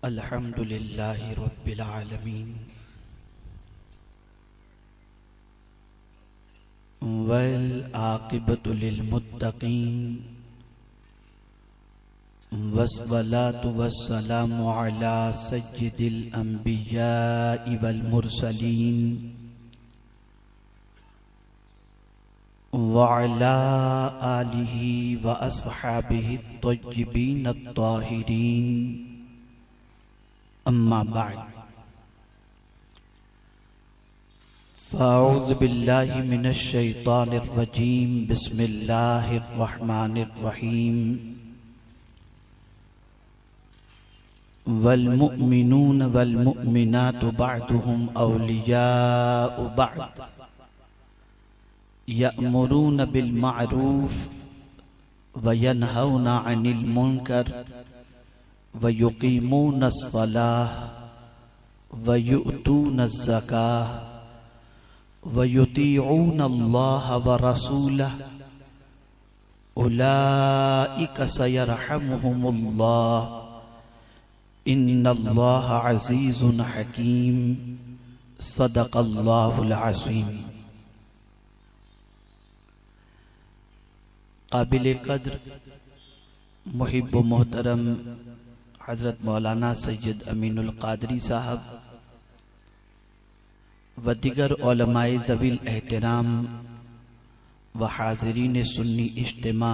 अल्हम्दुलिल्लाहि रब्बिल आलमीन वल आक़िबतु लिल मुत्तक़ीन वस्सलातु वस्सलामु अला सय्यिदिल अंबियाइ वल मुरसलीन व अला आलिहि व अस्हाबिहि तय्यिबीन अत्ताहिरीन अम्मा बाद फ़अऊज़ु बिल्लाहि मिनश शैतानिर रजीम बिस्मिल्लाहिर रहमानिर रहीम वल मुअमिनून वल मुअमिनातु बअदुहुम औलियाउ बअद यअमुरून बिल मअरूफ व यनहौना अनिल मुनकर व युक़ीमून अस्सलाह व युअतून अज़्ज़काह व युतीऊन अल्लाह व रसूलह उलाइका सयरहमुहुमुल्लाह इन्नल्लाह अज़ीज़ुन हकीम सदक़ल्लाहुल अज़ीम। काबिल कद्र मुहिब मोहतरम हज़रत मौलाना सैयद अमीनुल क़ादरी साहब व दिगर उलमाए ज़वील एहतराम व हाज़रीन सुन्नी इज्तिमा,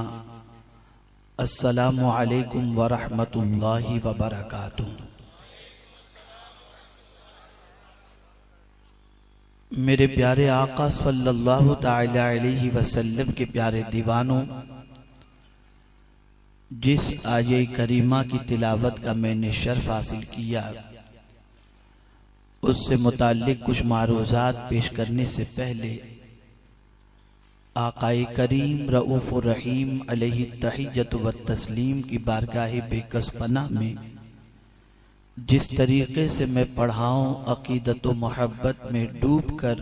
अस्सलामु अलैकुम व रहमतुल्लाहि व बरकातुहू। मेरे प्यारे आका सल्लल्लाहु तआला अलैहि वसल्लम के प्यारे दीवानों, जिस आये करीमा की तिलावत का मैंने शर्फ हासिल किया, उससे मुताल्लिक कुछ मारूज़ात पेश करने से पहले आकाए करीम रऊफ़ुर रहीम अलैहि तहिय्यतु व तस्लीम की बारगाह बेकस पनाह में जिस तरीके से मैं पढ़ाऊँ अक़ीदत व मोहब्बत में डूब कर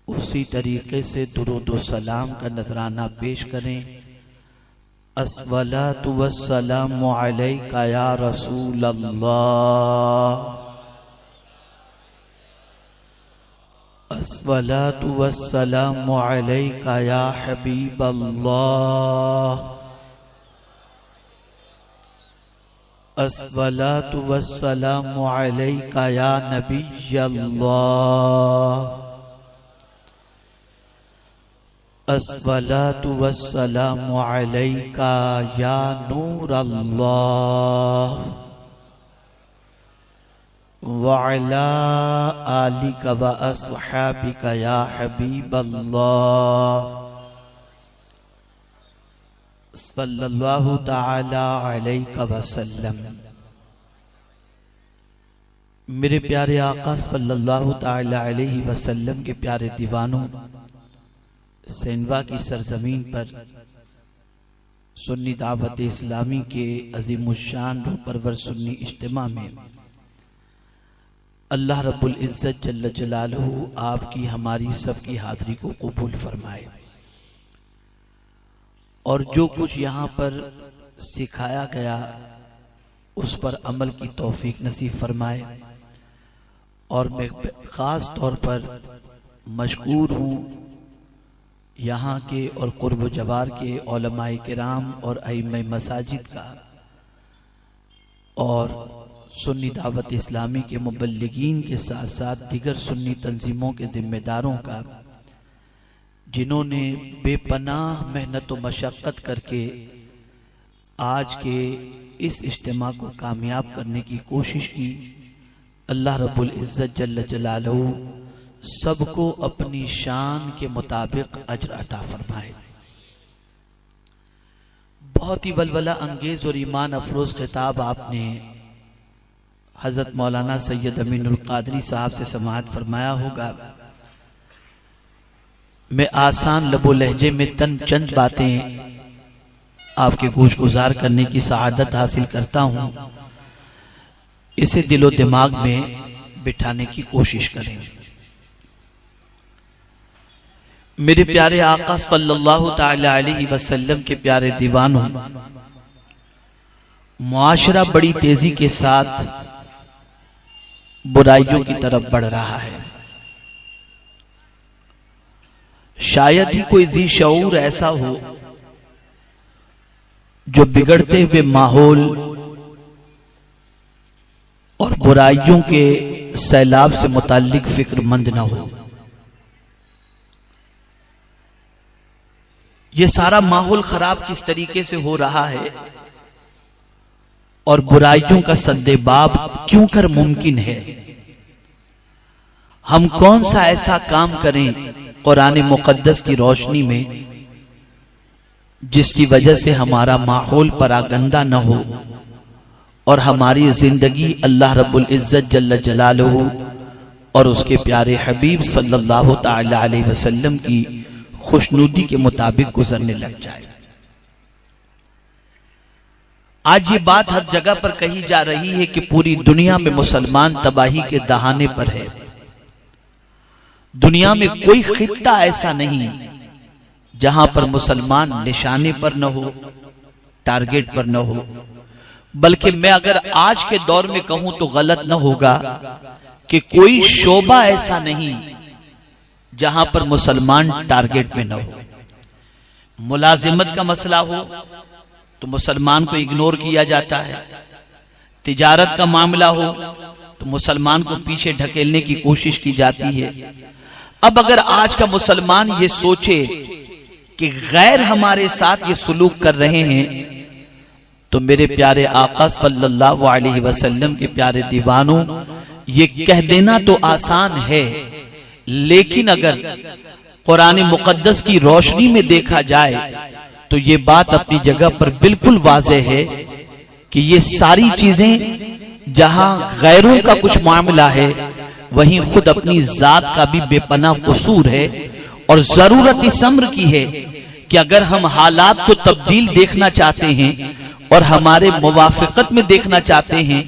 उसी तरीके से दुरूद व सलाम का नजराना पेश करें। अस्सलातु वस्सलामु अलैका या रसूल अल्लाह, अस्सलातु वस्सलामु अलैका या हबीब अल्लाह, अस्सलातु वस्सलामु अलैका या नबी अल्लाह, अस्सलातु वस्सलामु अलैका या नूर अल्लाह व अला आलिका व अस्हाबिका या हबीब अल्लाह सल्लल्लाहु तआला अलैहि वसल्लम। मेरे प्यारे आका सल्लल्लाहु तआला अलैहि वसल्लम के प्यारे दीवानों, सेंधवा की सरजमीन पर सुन्नी दावत इस्लामी के अज़ीमुश्शान रूह परवर सुन्नी इज्तिमा में अल्लाह रब्बुल इज़्ज़त जल्ल जलालहू आपकी हमारी सबकी हाज़री को कबूल फरमाए और जो कुछ यहाँ पर सिखाया गया उस पर अमल की तौफीक नसीब फरमाए। और मैं ख़ास तौर पर मशकूर हूँ यहाँ के और कुर्ब जवार के उलमाए किराम और अइम्मे मसाजिद का और सुन्नी दावत इस्लामी के मुबल्लिगीन के साथ साथ दिगर सुन्नी तंजीमों के जिम्मेदारों का, जिन्होंने बेपनाह मेहनत व मशक्क़त करके आज के इस इज्तिमा को कामयाब करने की कोशिश की। अल्लाह रब्बुल इज़्ज़त जल्ल जलालहू सबको अपनी शान के मुताबिक अज्र अता फरमाए। बहुत ही वलवला अंगेज और ईमान अफरोज खिताब आपने हजरत मौलाना सैयद अमीनुल क़ादरी साहब से समाअत फरमाया होगा। मैं आसान लबो लहजे में चंद बातें आपके गोश गुजार करने की सआदत हासिल करता हूँ, इसे दिलो दिमाग में बिठाने की कोशिश करें। मेरे प्यारे आका सल्लल्लाहु तआला अलैहि वसल्लम के प्यारे दीवानों, मुआशरा बड़ी तेजी के साथ बुराइयों की तरफ बढ़ रहा है। शायद ही कोई ज़ी शऊर ऐसा हो जो बिगड़ते हुए माहौल और बुराइयों के सैलाब से मुताल्लिक फिक्रमंद न हो। ये सारा माहौल खराब किस तरीके से हो रहा है और बुराइयों का सद्देबाब क्यों कर मुमकिन है। हम कौन सा ऐसा काम करें कुरान मुकद्दस की रोशनी में जिसकी वजह से हमारा माहौल परागंदा न हो और हमारी जिंदगी अल्लाह रब्बुल इज्जत जल्ल जलालहू और उसके प्यारे हबीब सल्लल्लाहु ताला अलैहि वसल्लम की खुशनुदी के मुताबिक गुजरने लग जाए। आज ये बात हर जगह पर कही जा रही है कि पूरी दुनिया में मुसलमान तबाही के दहाने पर है। दुनिया में कोई खित्ता ऐसा नहीं जहां पर मुसलमान निशाने पर न हो, टारगेट पर न हो। बल्कि मैं अगर आज के दौर में कहूं तो गलत न होगा कि कोई शोबा ऐसा नहीं जहां पर मुसलमान टारगेट में न हो। मुलाजिमत का मसला हो तो मुसलमान को इग्नोर किया जाता है। तिजारत का मामला हो तो मुसलमान को पीछे ढकेलने की कोशिश की जाती है। अब अगर आज का मुसलमान ये सोचे कि गैर हमारे साथ ये सुलूक कर रहे हैं तो मेरे प्यारे आका सल्लल्लाहु अलैहि वसल्लम के प्यारे दीवानों, ये कह देना तो आसान है, लेकिन अगर कुरान मुकद्दस की रोशनी में देखा जाए तो ये बात अपनी जगह पर बिल्कुल वाज़ेह है कि ये सारी चीजें जहां गैरों का कुछ मामला है वहीं खुद अपनी जात का भी बेपनाह कसूर है। और जरूरत इस अम्र की है कि अगर हम हालात को तब्दील देखना चाहते हैं और हमारे मुवाफिकत में देखना चाहते हैं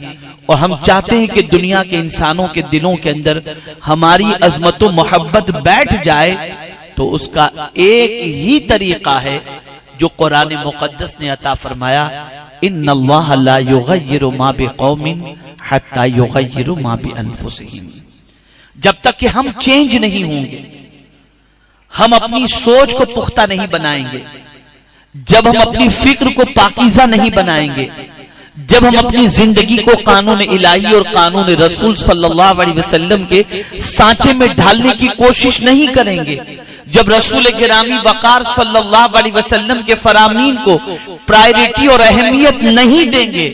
और हम चाहते हैं कि दुनिया के इंसानों के दिलों के अंदर हमारी अजमत व मोहब्बत बैठ जाए, तो उसका एक ही तरीका है जो कुरान मुकद्दस ने अता फरमाया, इन्नल्लाह ला युगय्यिरु मा बिकौमिन हत्ता युगय्यिरु मा बिअनफुसिहिम। जब तक कि हम चेंज नहीं होंगे, हम अपनी सोच को पुख्ता नहीं बनाएंगे, जब हम अपनी फिक्र को पाकीज़ा नहीं बनाएंगे, जब हम अपनी जिंदगी को कानून इलाही और कानून रसूल सल्लल्लाहु अलैहि वसल्लम के सांचे में ढालने की कोशिश नहीं करेंगे, जब रसूल गिरामी वकार सल्लल्लाहु अलैहि वसल्लम के फरामीन को प्रायोरिटी और अहमियत नहीं देंगे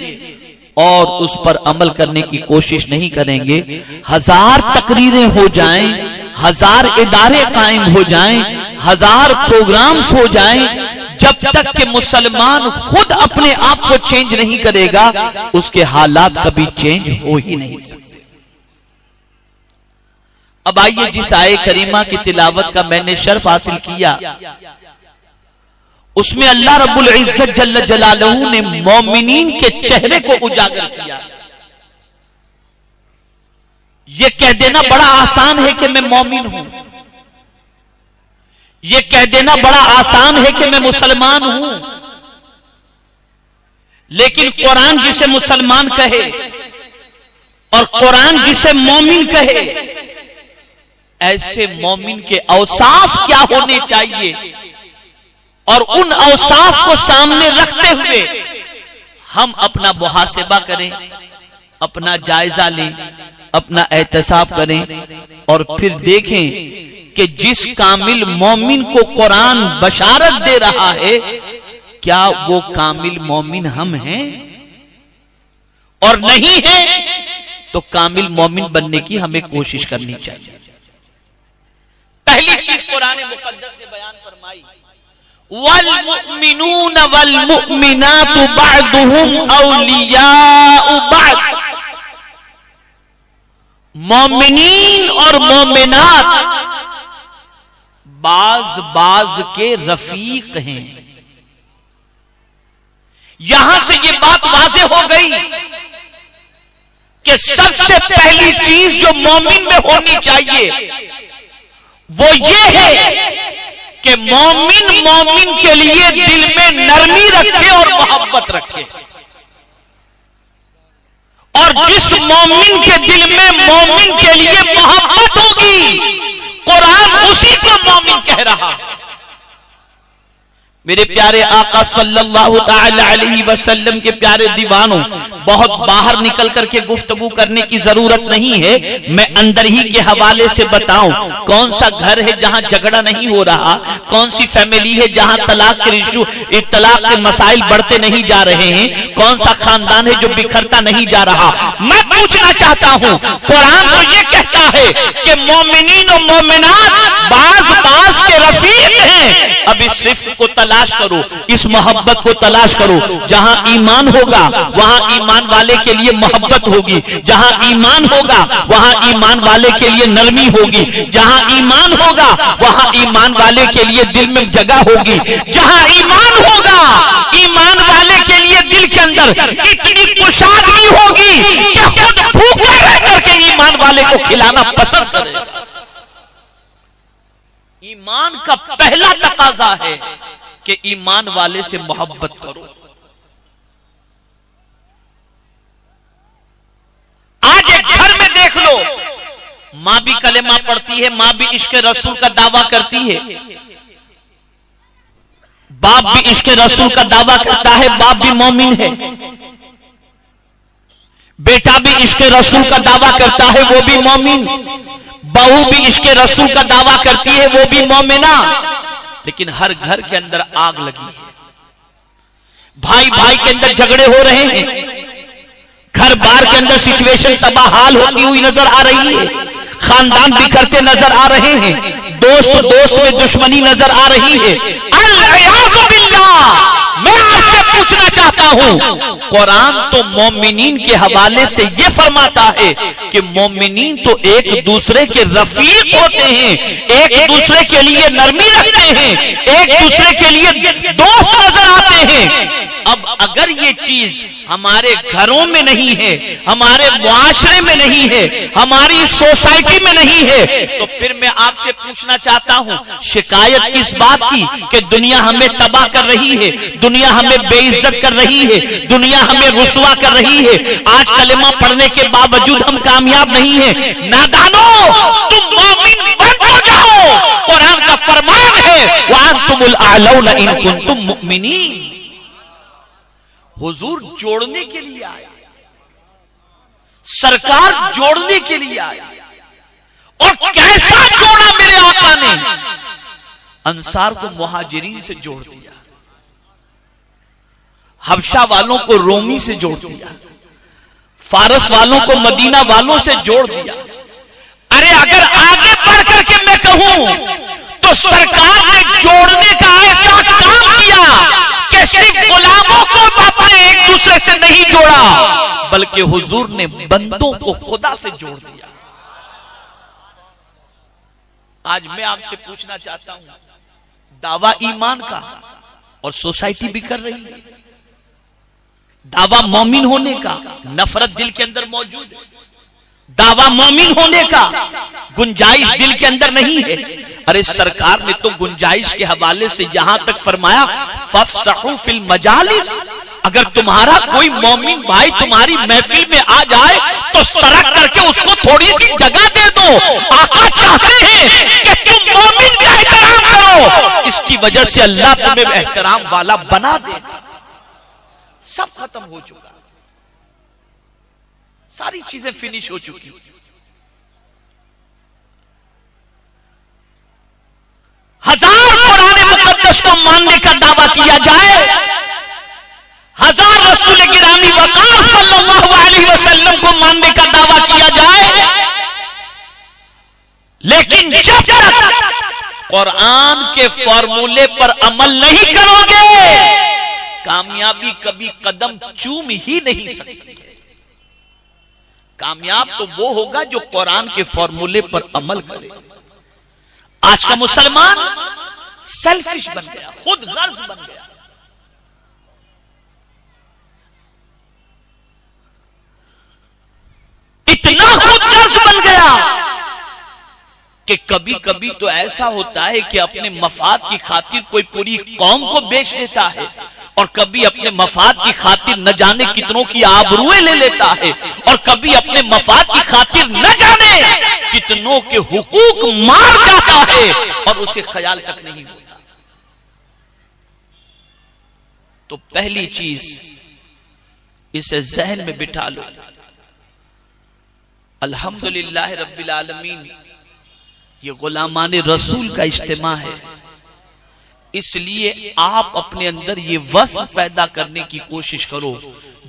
और उस पर अमल करने की कोशिश नहीं करेंगे, हजार तकरीरें हो जाएं, हजार इदारे कायम हो जाएं, हजार प्रोग्राम्स हो जाएं, जब तक कि मुसलमान खुद अपने आप को चेंज नहीं करेगा उसके हालात कभी चेंज हो ही नहीं सकते। अब आइए जिस आये करीमा की तिलावत का मैंने शर्फ हासिल किया उसमें अल्लाह रब्बुल इज्जत जल्ल जलालहू ने मोमिनीन के चेहरे को उजागर किया। यह कह देना बड़ा आसान है कि मैं मोमिन हूं, यह कह देना बड़ा आसान है कि मैं मुसलमान हूं, लेकिन कुरान जिसे मुसलमान कहे और कुरान जिसे मोमिन कहे, ऐसे मोमिन के औसाफ क्या होने चाहिए और उन औसाफ को सामने रखते हुए हम अपना मुहासिबा करें, अपना जायजा लें, अपना एहतसाब करें और फिर देखें कि जिस कामिल मोमिन को कुरान बशारत दे रहा है क्या वो कामिल मोमिन हम हैं, और नहीं है तो कामिल मोमिन बनने की हमें कोशिश करनी चाहिए। पहली चीज कुरान मुकद्दस ने बयान फरमाई, वल मुमिनून वल मुमिनातु बअदुहुम औलियाउ बअद। मोमिनीन और मोमिनात बाज बाज के रफीक हैं। यहां से ये बात वाज़ेह हो गई कि सबसे पहली चीज जो मोमिन में होनी चाहिए वो ये है कि मोमिन मोमिन के लिए दिल में नरमी रखे और मोहब्बत रखे। जिस मोमिन के दिल में मोमिन के लिए मोहब्बत होगी, कुरान उसी को मोमिन कह रहा है। मेरे प्यारे आका सल्लल्लाहु ताला अलैहि वसल्लम के प्यारे दीवानों, बहुत बाहर निकल करके गुफ्तगू करने की जरूरत नहीं है। मैं अंदर ही के हवाले से बताऊं, कौन सा घर है जहां झगड़ा नहीं हो रहा, कौन सी फैमिली है जहां तलाक के इशू, तलाक के मसाइल बढ़ते नहीं जा रहे हैं, कौन सा खानदान है जो बिखरता नहीं जा रहा। मैं पूछना चाहता हूं, कुरान तो ये कहता है कि मोमिनीन और मोमिनात बाज के रफीक हैं। अब इस रिफ्क को तलाश करो, इस मोहब्बत को तलाश करो। जहां ईमान होगा वहां ईमान वाले के लिए मोहब्बत होगी, जहां ईमान होगा वहां ईमान वाले के लिए नरमी होगी, जहां ईमान होगा वहां ईमान वाले के लिए दिल में जगह होगी, जहां ईमान होगा ईमान वाले के लिए दिल के अंदर इतनी कुशादगी होगी कि खुद भूखे रह करके ईमान वाले को खिलाना पसंद करेगा। ईमान का पहला तकाजा है कि ईमान वाले से मोहब्बत करो। आज एक घर में देख लो, मां भी कलेमा पढ़ती है, मां भी इश्क रसूल का दावा करती है, बाप भी इश्क रसूल का दावा करता है, बाप भी मोमिन है, बेटा भी इश्क रसूल का दावा करता है, वो भी मोमिन, बहू भी इश्क रसूल का दावा करती है, वो भी मोमिना। लेकिन हर घर के अंदर आग लगी है, भाई भाई के अंदर झगड़े हो रहे हैं, घर बार के अंदर सिचुएशन तबाहाल होती हुई नजर आ रही है, खानदान बिखरते नजर आ रहे हैं, दोस्त दोस्त में दुश्मनी नजर आ रही है। अल-इयाज़ु बिल्लाह। मैं आपसे पूछना चाहता हूं, कुरान तो मोमिनीन के हवाले से यह फरमाता है कि मोमिनीन तो एक दूसरे के रफीक होते हैं, एक दूसरे के लिए नरमी रखते हैं, एक दूसरे के लिए दोस्त नजर आते हैं। अब अगर ये चीज हमारे घरों में नहीं है, हमारे मुआशरे में नहीं है, हमारी सोसाइटी में नहीं है, तो फिर मैं आपसे पूछना चाहता हूं, शिकायत किस बात की कि दुनिया हमें तबाह कर रही है, दुनिया हमें बेइज्जत कर रही है, दुनिया हमें रुसवा कर रही है। आज कलेमा पढ़ने के बावजूद हम कामयाब नहीं है। नादानो, तुम मोमिन बन हो जाओ। कुरान का फरमान है, व अंतुमुल आलौना इन कुंतुम मुमिनीन। हुजूर जोड़ने के लिए आया, सरकार जोड़ने के लिए आया, और कैसा जोड़ा मेरे आका ने। अंसार को मुहाजिरीन से जोड़ दिया, हबशा वालों को रोमी से जोड़ दिया, फारस वालों को मदीना वालों से जोड़ दिया। अरे अगर आगे बढ़ करके मैं कहूं तो सरकार ने जोड़ने का ऐसा काम किया कि सिर्फ गुलामों को अपने एक दूसरे से नहीं जोड़ा, बल्कि हुजूर ने बंदों को खुदा से जोड़ दिया। आज मैं आपसे पूछना चाहता हूं, दावा ईमान का और सोसाइटी भी कर रही है, दावा मोमिन होने का, नफरत दिल के अंदर मौजूद है, दावा मोमिन होने का गुंजाइश दिल के अंदर नहीं है। अरे सरकार ने तो गुंजाइश के हवाले से यहां तक फरमाया, फफ्सहू फिल मजालिस। अगर तुम्हारा कोई मोमिन भाई तुम्हारी महफिल में आ जाए तो सरक करके उसको थोड़ी सी जगह दे दो। आका चाहते हैं कि तुम मोमिन का एहतराम करो, इसकी वजह से अल्लाह तुम्हें एहतराम वाला बना दे। सब खत्म हो चुका, सारी चीजें फिनिश हो चुकी। हजार कुरान मुकद्दस को मानने का दावा किया जाए, हजार रसूल गिरामी वकार सल्लल्लाहु अलैहि वसल्लम को मानने का दावा किया जाए, लेकिन जब तक कुरान के फॉर्मूले पर अमल नहीं करोगे, कामयाबी कभी कदम चूम ही नहीं सकती है। कामयाब तो वो होगा जो कुरान के फॉर्मूले पर अमल करे। आज का मुसलमान सेल्फिश बन गया, खुद गर्ज बन गया। इतना खुद गर्ज बन गया कि कभी कभी तो ऐसा होता है कि अपने मफाद की खातिर कोई पूरी कौम को बेच देता है, और कभी अपने मफाद की खातिर न जाने कितनों की आबरूएं ले लेता है, और और कभी अपने मफाद की खातिर न जाने कितनों के हुकूक मार जाता है और उसे ख्याल तक नहीं होता। तो पहली चीज इसे जहन में बिठा लो, अल्हम्दुलिल्लाह रब्बिल आलमीन ये गुलामाने रसूल का इज्तिमा है, इसलिए आप अपने अंदर ये वस्फ पैदा करने की कोशिश करो।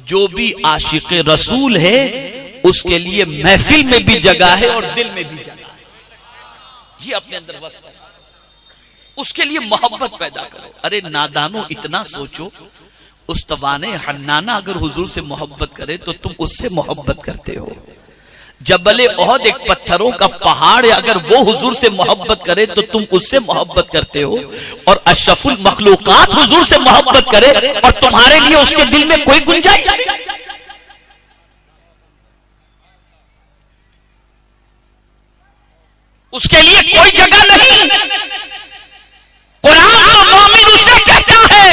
जो भी आशिक रसूल है उसके लिए महफिल में भी जगह है और दिल में भी जगह है। ये अपने अंदर वस्फ पैदा, उसके लिए मोहब्बत पैदा करो। अरे नादानो इतना सोचो, उस तवाने हन्नाना अगर हुजूर से मोहब्बत करे तो तुम उससे मोहब्बत करते हो। जबले ओहद एक पत्थरों का पहाड़ है, अगर वो हुजूर से मोहब्बत करे तो तुम उससे मोहब्बत करते हो। और अशरफुल मखलूकात हुजूर से मोहब्बत करे और तुम्हारे लिए उसके दिल में कोई गुंजाइश, उसके लिए कोई जगह नहीं। कुरान तो मोमिन उसे कहता है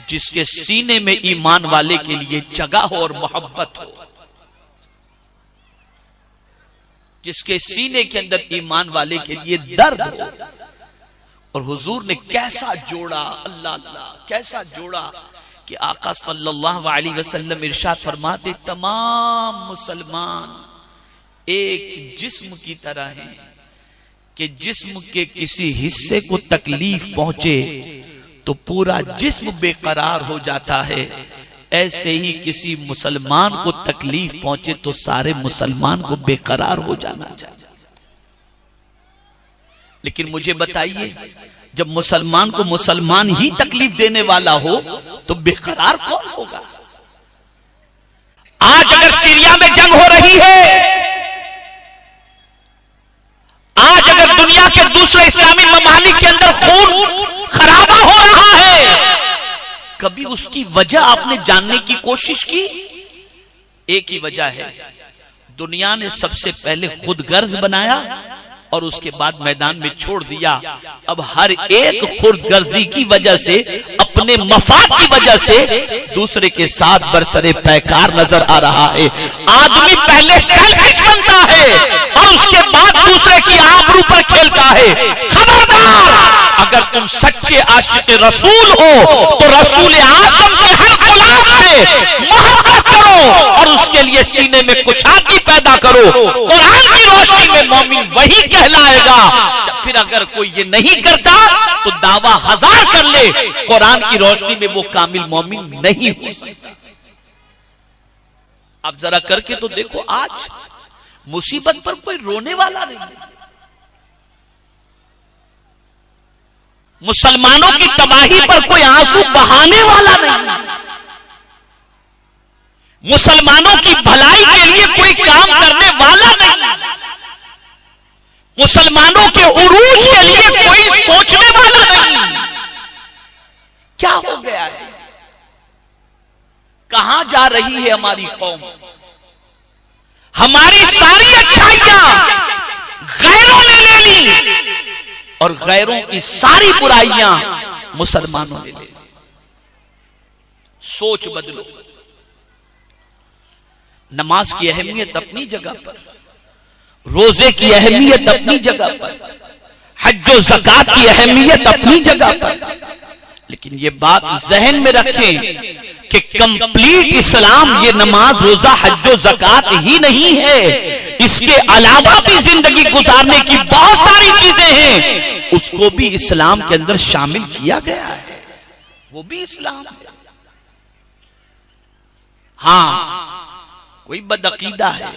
जिसके सीने में ईमान वाले के लिए जगह हो और मोहब्बत हो, जिसके सीने के अंदर ईमान वाले के लिए दर्द हो। और हुजूर ने कैसा जोड़ा, अल्लाह अल्लाह कैसा जोड़ा कि आका सल्लल्लाहु अलैहि वसल्लम इरशाद फरमाते, तमाम मुसलमान एक जिस्म की तरह हैं कि जिस्म के किसी हिस्से को तकलीफ पहुंचे तो पूरा जिस्म बेकरार हो जाता है। ऐसे ही किसी मुसलमान को तकलीफ पहुंचे तो सारे मुसलमान को बेकरार हो जाना चाहिए। लेकिन मुझे बताइए, जब मुसलमान को मुसलमान ही तकलीफ देने वाला हो तो बेकरार कौन होगा? आज अगर सीरिया में जंग हो रही है, आज अगर दुनिया के दूसरे इस्लामी ममालिक के अंदर खून खराबा हो रहा है, कभी उसकी वजह आपने जानने की कोशिश की? एक ही वजह है, दुनिया ने सबसे पहले खुद गर्ज बनाया और उसके बाद मैदान में छोड़ दिया। अब हर एक खुदगर्जी की वजह से, अपने मफाद की वजह से दूसरे के साथ बरसरे पैकार नजर आ रहा है। आदमी पहले सेल्फिश बनता है और उसके बाद दूसरे की आबरू पर खेलता है। खबरदार, अगर तुम सच्चे आशिक रसूल हो तो रसूल आज़म के हर गुलाम से मोहब्बत करो और उसके लिए सीने में कुशादगी पैदा करो। कुरान की रोशनी में मोमिन वही कहलाएगा। फिर अगर कोई ये नहीं करता तो दावा हजार कर ले, कुरान की रोशनी में वो कामिल मोमिन नहीं हो सकता। आप जरा करके तो देखो, आज मुसीबत पर कोई रोने वाला नहीं, मुसलमानों की तबाही पर कोई आंसू बहाने वाला नहीं, मुसलमानों की भलाई के लिए कोई काम करने वाला नहीं, मुसलमानों के उरूज के लिए कोई सोचने वाला नहीं। क्या हो गया है? कहां जा रही है हमारी कौम? हमारी सारी अच्छाइयां गैरों ने ले ली और गैरों की सारी बुराइयां मुसलमानों ने ले ली। सोच बदलो। नमाज की अहमियत अपनी जगह पर, रोजे की अहमियत अपनी जगह पर, हज और ज़कात की अहमियत अपनी जगह पर, लेकिन ये बात जहन में रखें कि कंप्लीट इस्लाम ये नमाज, रोजा, हज और ज़कात ही नहीं है। इसके अलावा भी जिंदगी गुजारने की बहुत सारी चीजें हैं, उसको भी इस्लाम के अंदर शामिल किया गया है। वो भी इस्लाम है। हाँ, कोई बदअकीदा है,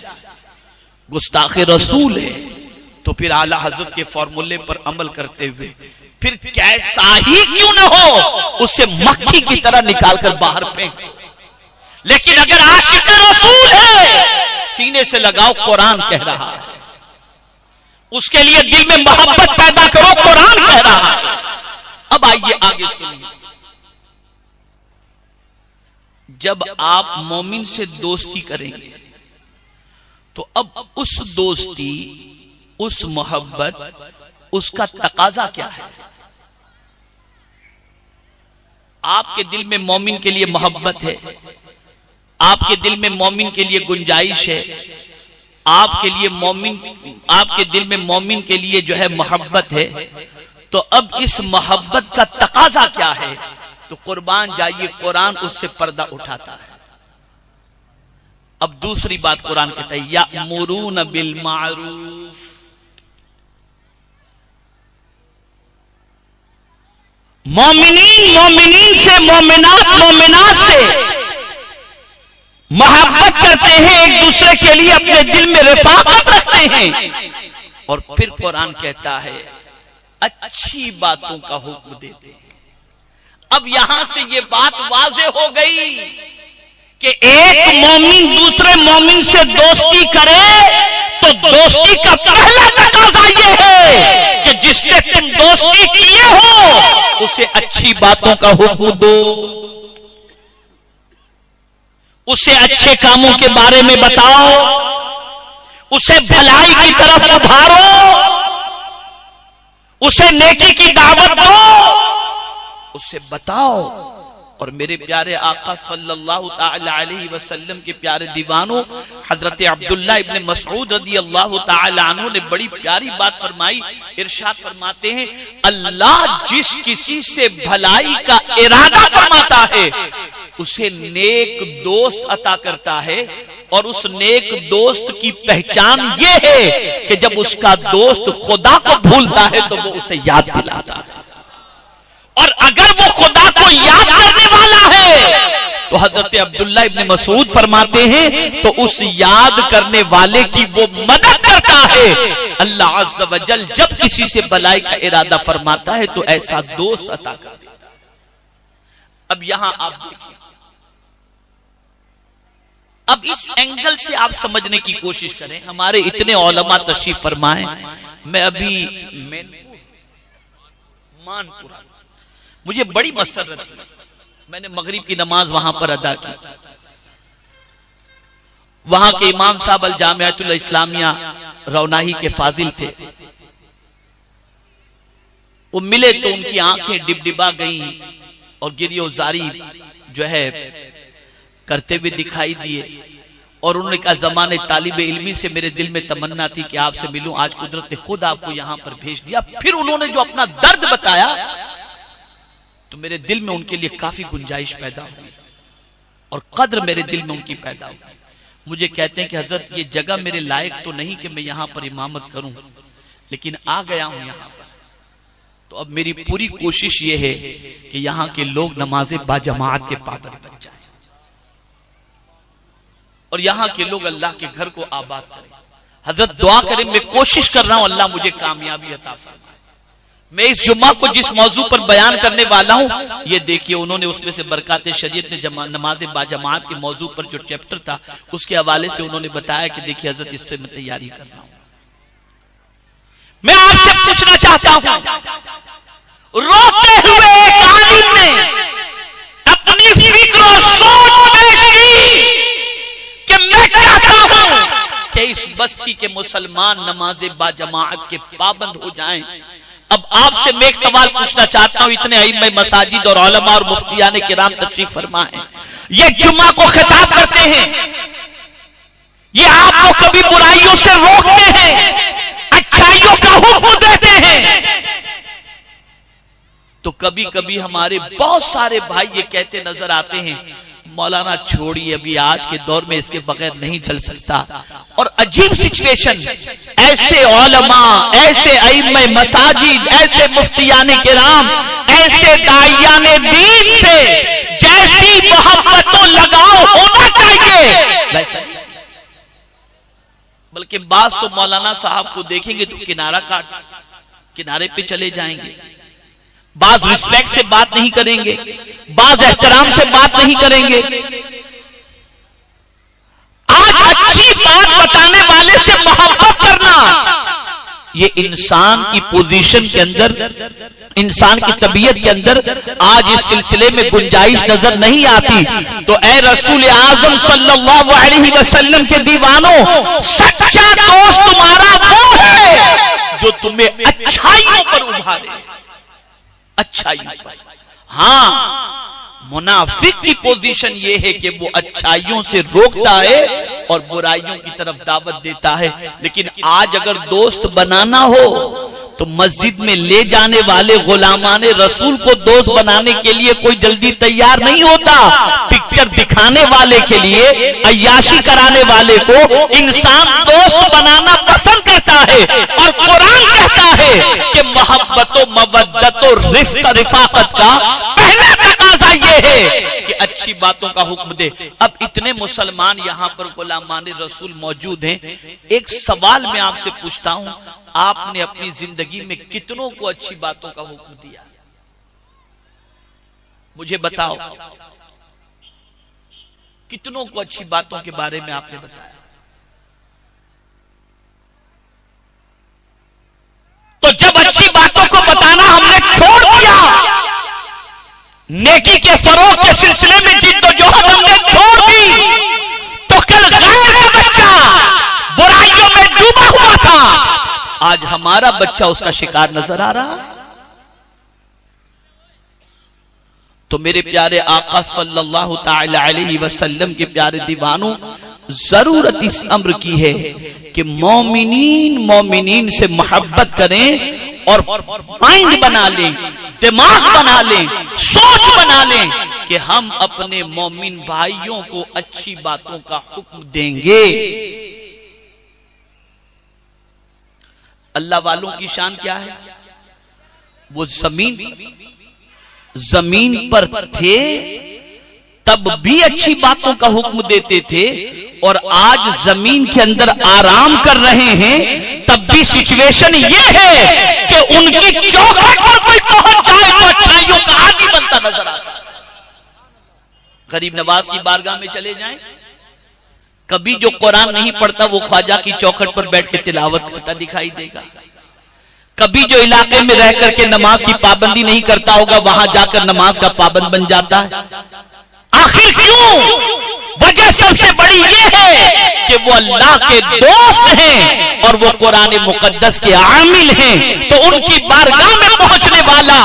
गुस्ताखे रसूल है, तो फिर आला हजरत के फॉर्मूले पर अमल करते हुए फिर कैसा ही क्यों न हो उससे मक्खी की तरह निकालकर बाहर फेंक। लेकिन अगर आशिक रसूल है, सीने से लगाओ, कुरान कह रहा है, उसके लिए दिल में मोहब्बत पैदा करो, कुरान कह रहा है। अब आइए आगे सुनिए। जब आप मोमिन से दोस्ती करेंगे तो अब उस दोस्ती, उस मोहब्बत, उसका तकाजा क्या है? आपके दिल में मोमिन के लिए मोहब्बत है, आपके दिल में मोमिन के लिए गुंजाइश है, आपके दिल में मोमिन के लिए जो है मोहब्बत है, तो अब इस मोहब्बत का तकाजा क्या है? तो कुर्बान जाइए, कुरान उससे पर्दा उठाता है। अब दूसरी बात कुरान कहता है यामुरून बिल मारूफ, मोमिनीन से, मोमिनात से मोहब्बत करते हैं, एक दूसरे के लिए अपने दिल में रफाकत रखते हैं। और फिर कुरान कहता है अच्छी बातों का हुक्म देते हैं। अब यहां से ये बात वाज़ेह हो गई कि एक मोमिन दूसरे मोमिन से दोस्ती करे तो दोस्ती का पहला तकाजा ये है कि जिससे तुम दोस्ती किए हो उसे अच्छी बातों का हुक्म दो, उसे अच्छे कामों के बारे में बताओ, उसे भलाई की तरफ उभारो, उसे नेकी की दावत दो, उसे बताओ। और मेरे प्यारे आका सल्लल्लाहु ताला अलैहि वसल्लम के प्यारे दीवानों, हजरत अब्दुल्लाह इब्न मसऊद रदी अल्लाह ताला अन्हु ने बड़ी प्यारी बात फरमाई। इरशाद फरमाते हैं अल्लाह जिस किसी से भलाई का इरादा फरमाता है उसे नेक दोस्त अता करता है, और उस नेक दोस्त की पहचान ये है कि जब उसका दोस्त खुदा को भूलता है तो वो उसे याद दिलाता है, और अगर वो खुदा को याद करने वाला है तो हजरत अब्दुल्लाह इब्न मसऊद फरमाते हैं तो उस याद करने वाले की वो मदद करता है। अल्लाह अज़्ज़ व जल जब किसी से भलाई का इरादा फरमाता है तो ऐसा दोस्त अता कर देता है। अब यहां आप देखिए, अब इस एंगल से आप समझने की कोशिश करें। हमारे इतने उलमा तशरीफ फरमाए, मैं अभी मानपुरा, मुझे बड़ी मसरत थी, मैंने मगरिब की नमाज वहां पर अदा की। वहां के इमाम साहब अल जामियातुल इस्लामिया रौनाही के फाजिल थे। वो मिले तो उनकी आंखें डिबडिबा गई और गिरियोजारी जो है करते हुए दिखाई दिए, और उन्होंने कहा ज़माने तालिबे इल्मी से मेरे दिल में तमन्ना थी कि आपसे मिलूं, आज कुदरत ने खुद आपको यहां पर भेज दिया। फिर उन्होंने जो अपना दर्द बताया तो मेरे दिल में उनके लिए काफी गुंजाइश पैदा हुई और कद्र मेरे दिल में उनकी पैदा हुई। मुझे कहते हैं कि हजरत ये जगह मेरे लायक तो नहीं कि मैं यहां पर इमामत करूं, लेकिन आ गया हूं यहां पर, तो अब मेरी पूरी कोशिश ये है कि यहां के लोग नमाज़े बाजमात के पाबंद बन जाएं और यहां के लोग अल्लाह के घर को आबाद करें। हजरत दुआ करें, मैं कोशिश कर रहा हूं अल्लाह मुझे कामयाबी अता फरमाए। मैं इस जुम्मा को जिस मौजू पर बयान करने वाला हूं, ये देखिए उन्होंने उसमें से बरकात शरीयत ने नमाज बाजमात के मौजू पर जो चैप्टर था उसके हवाले से उन्होंने बताया कि देखिए हजरत इस पे मैं तैयारी कर रहा हूं। मैं आपसे पूछना चाहता हूं, रोते हुए एक आलिम ने अपनी फिक्र और सोच पेश की कि मैं चाहता हूं कि इस बस्ती के मुसलमान नमाज बाजमात के पाबंद हो जाएं। अब आपसे मैं एक सवाल पूछना चाहता हूं, इतने अइम्मे मसाजिद और उलमा और मुफ्तियाने किराम तशरीफ फरमा हैं, ये जुम्मा को खिताब करते हैं, ये आपको कभी बुराइयों से रोकते हैं, अच्छाइयों का हुक्म देते हैं, तो कभी कभी हमारे बहुत सारे भाई ये कहते नजर आते हैं मौलाना छोड़िए, अभी आज के दौर में इसके बगैर नहीं चल सकता। और अजीब सिचुएशन, ऐसे उलमा, ऐसे अइम्मे मसाजिद, ऐसे मुफ्तियाने किराम, ऐसे दाइयाने दीन से जैसी मोहब्बत और लगाव होना चाहिए वैसा नहीं, बल्कि बाज तो मौलाना साहब को देखेंगे तो किनारे पे चले जाएंगे, बाज रिस्पेक्ट से बात नहीं करेंगे, बाज एहतराम से बात नहीं करेंगे। आज अच्छी बात बताने वाले से मोहब्बत करना, ये इंसान की पोजीशन के अंदर, इंसान की तबीयत के अंदर आज इस सिलसिले में गुंजाइश नजर नहीं आती। तो ए रसूल आजम सल्लल्लाहु अलैहि वसल्लम के दीवानों, सच्चा दोस्त तुम्हारा वो है जो तुम्हें अच्छाइयों पर उभारे, अच्छाइयों पर। हाँ, मुनाफिक की पोजीशन ये है कि वो अच्छाइयों से रोकता है और बुराइयों की तरफ दावत देता है। लेकिन आज अगर दोस्त बनाना हो तो मस्जिद में ले जाने वाले गुलामाने रसूल को दोस्त बनाने के लिए कोई जल्दी तैयार नहीं होता। पिक्चर दिखाने वाले के लिए, अय्याशी कराने वाले को इंसान दोस्त बनाना पसंद करता है। और कुरान कहता है कि मोहब्बत, मवद्दत और रिफाकत का पहला तकाज़ा ये है कि अच्छी बातों का हुक्म दे। अब इतने मुसलमान यहाँ पर गुलामाने रसूल मौजूद हैं, एक सवाल मैं आपसे पूछता हूं, आपने अपनी जिंदगी में कितनों को अच्छी बातों का हुक्म दिया? मुझे बताओ, कितनों को अच्छी बातों के बारे में आपने बताया? तो जब अच्छी बातों को बताना हमने छोड़ दिया, नेकी के फरोग के सिलसिले में जिद्दोजहद हमने छोड़ दी, तो कल गैर का बच्चा बुराइयों में डूबा हुआ था, आज हमारा बच्चा उसका शिकार नजर आ रहा है। तो मेरे प्यारे आका सल्लल्लाहु ताला अलैहि वसल्लम के प्यारे दीवानों, जरूरत इस अम्र की है कि मोमिनीन से मोहब्बत करें और माइंड बना लें, दिमाग बना लें, सोच बना लें कि हम अपने मोमिन भाइयों को अच्छी बातों का हुक्म देंगे। अल्लाह वालों की शान क्या है? वो जमीन पर थे तब भी अच्छी बातों का हुक्म देते थे, और आज जमीन के अंदर आराम कर रहे हैं तब भी सिचुएशन ये है कि उनकी चौखट पर कोई पहुंच जाए तो अच्छाइयों का आदी बनता नजर आता है। गरीब नवाज की बारगाह में चले जाएं, कभी जो कुरान नहीं पढ़ता वो ख्वाजा की चौखट पर बैठ के तिलावत करता दिखाई देगा। कभी जो इलाके में रह करके नमाज की पाबंदी नहीं करता होगा वहां जाकर नमाज का पाबंद बन जाता है। आखिर क्यों? वजह सबसे बड़ी ये है कि वो अल्लाह के दोस्त हैं और वो कुरान मुकद्दस के आमिल हैं, तो उनकी बारगाह में पहुंचने वाला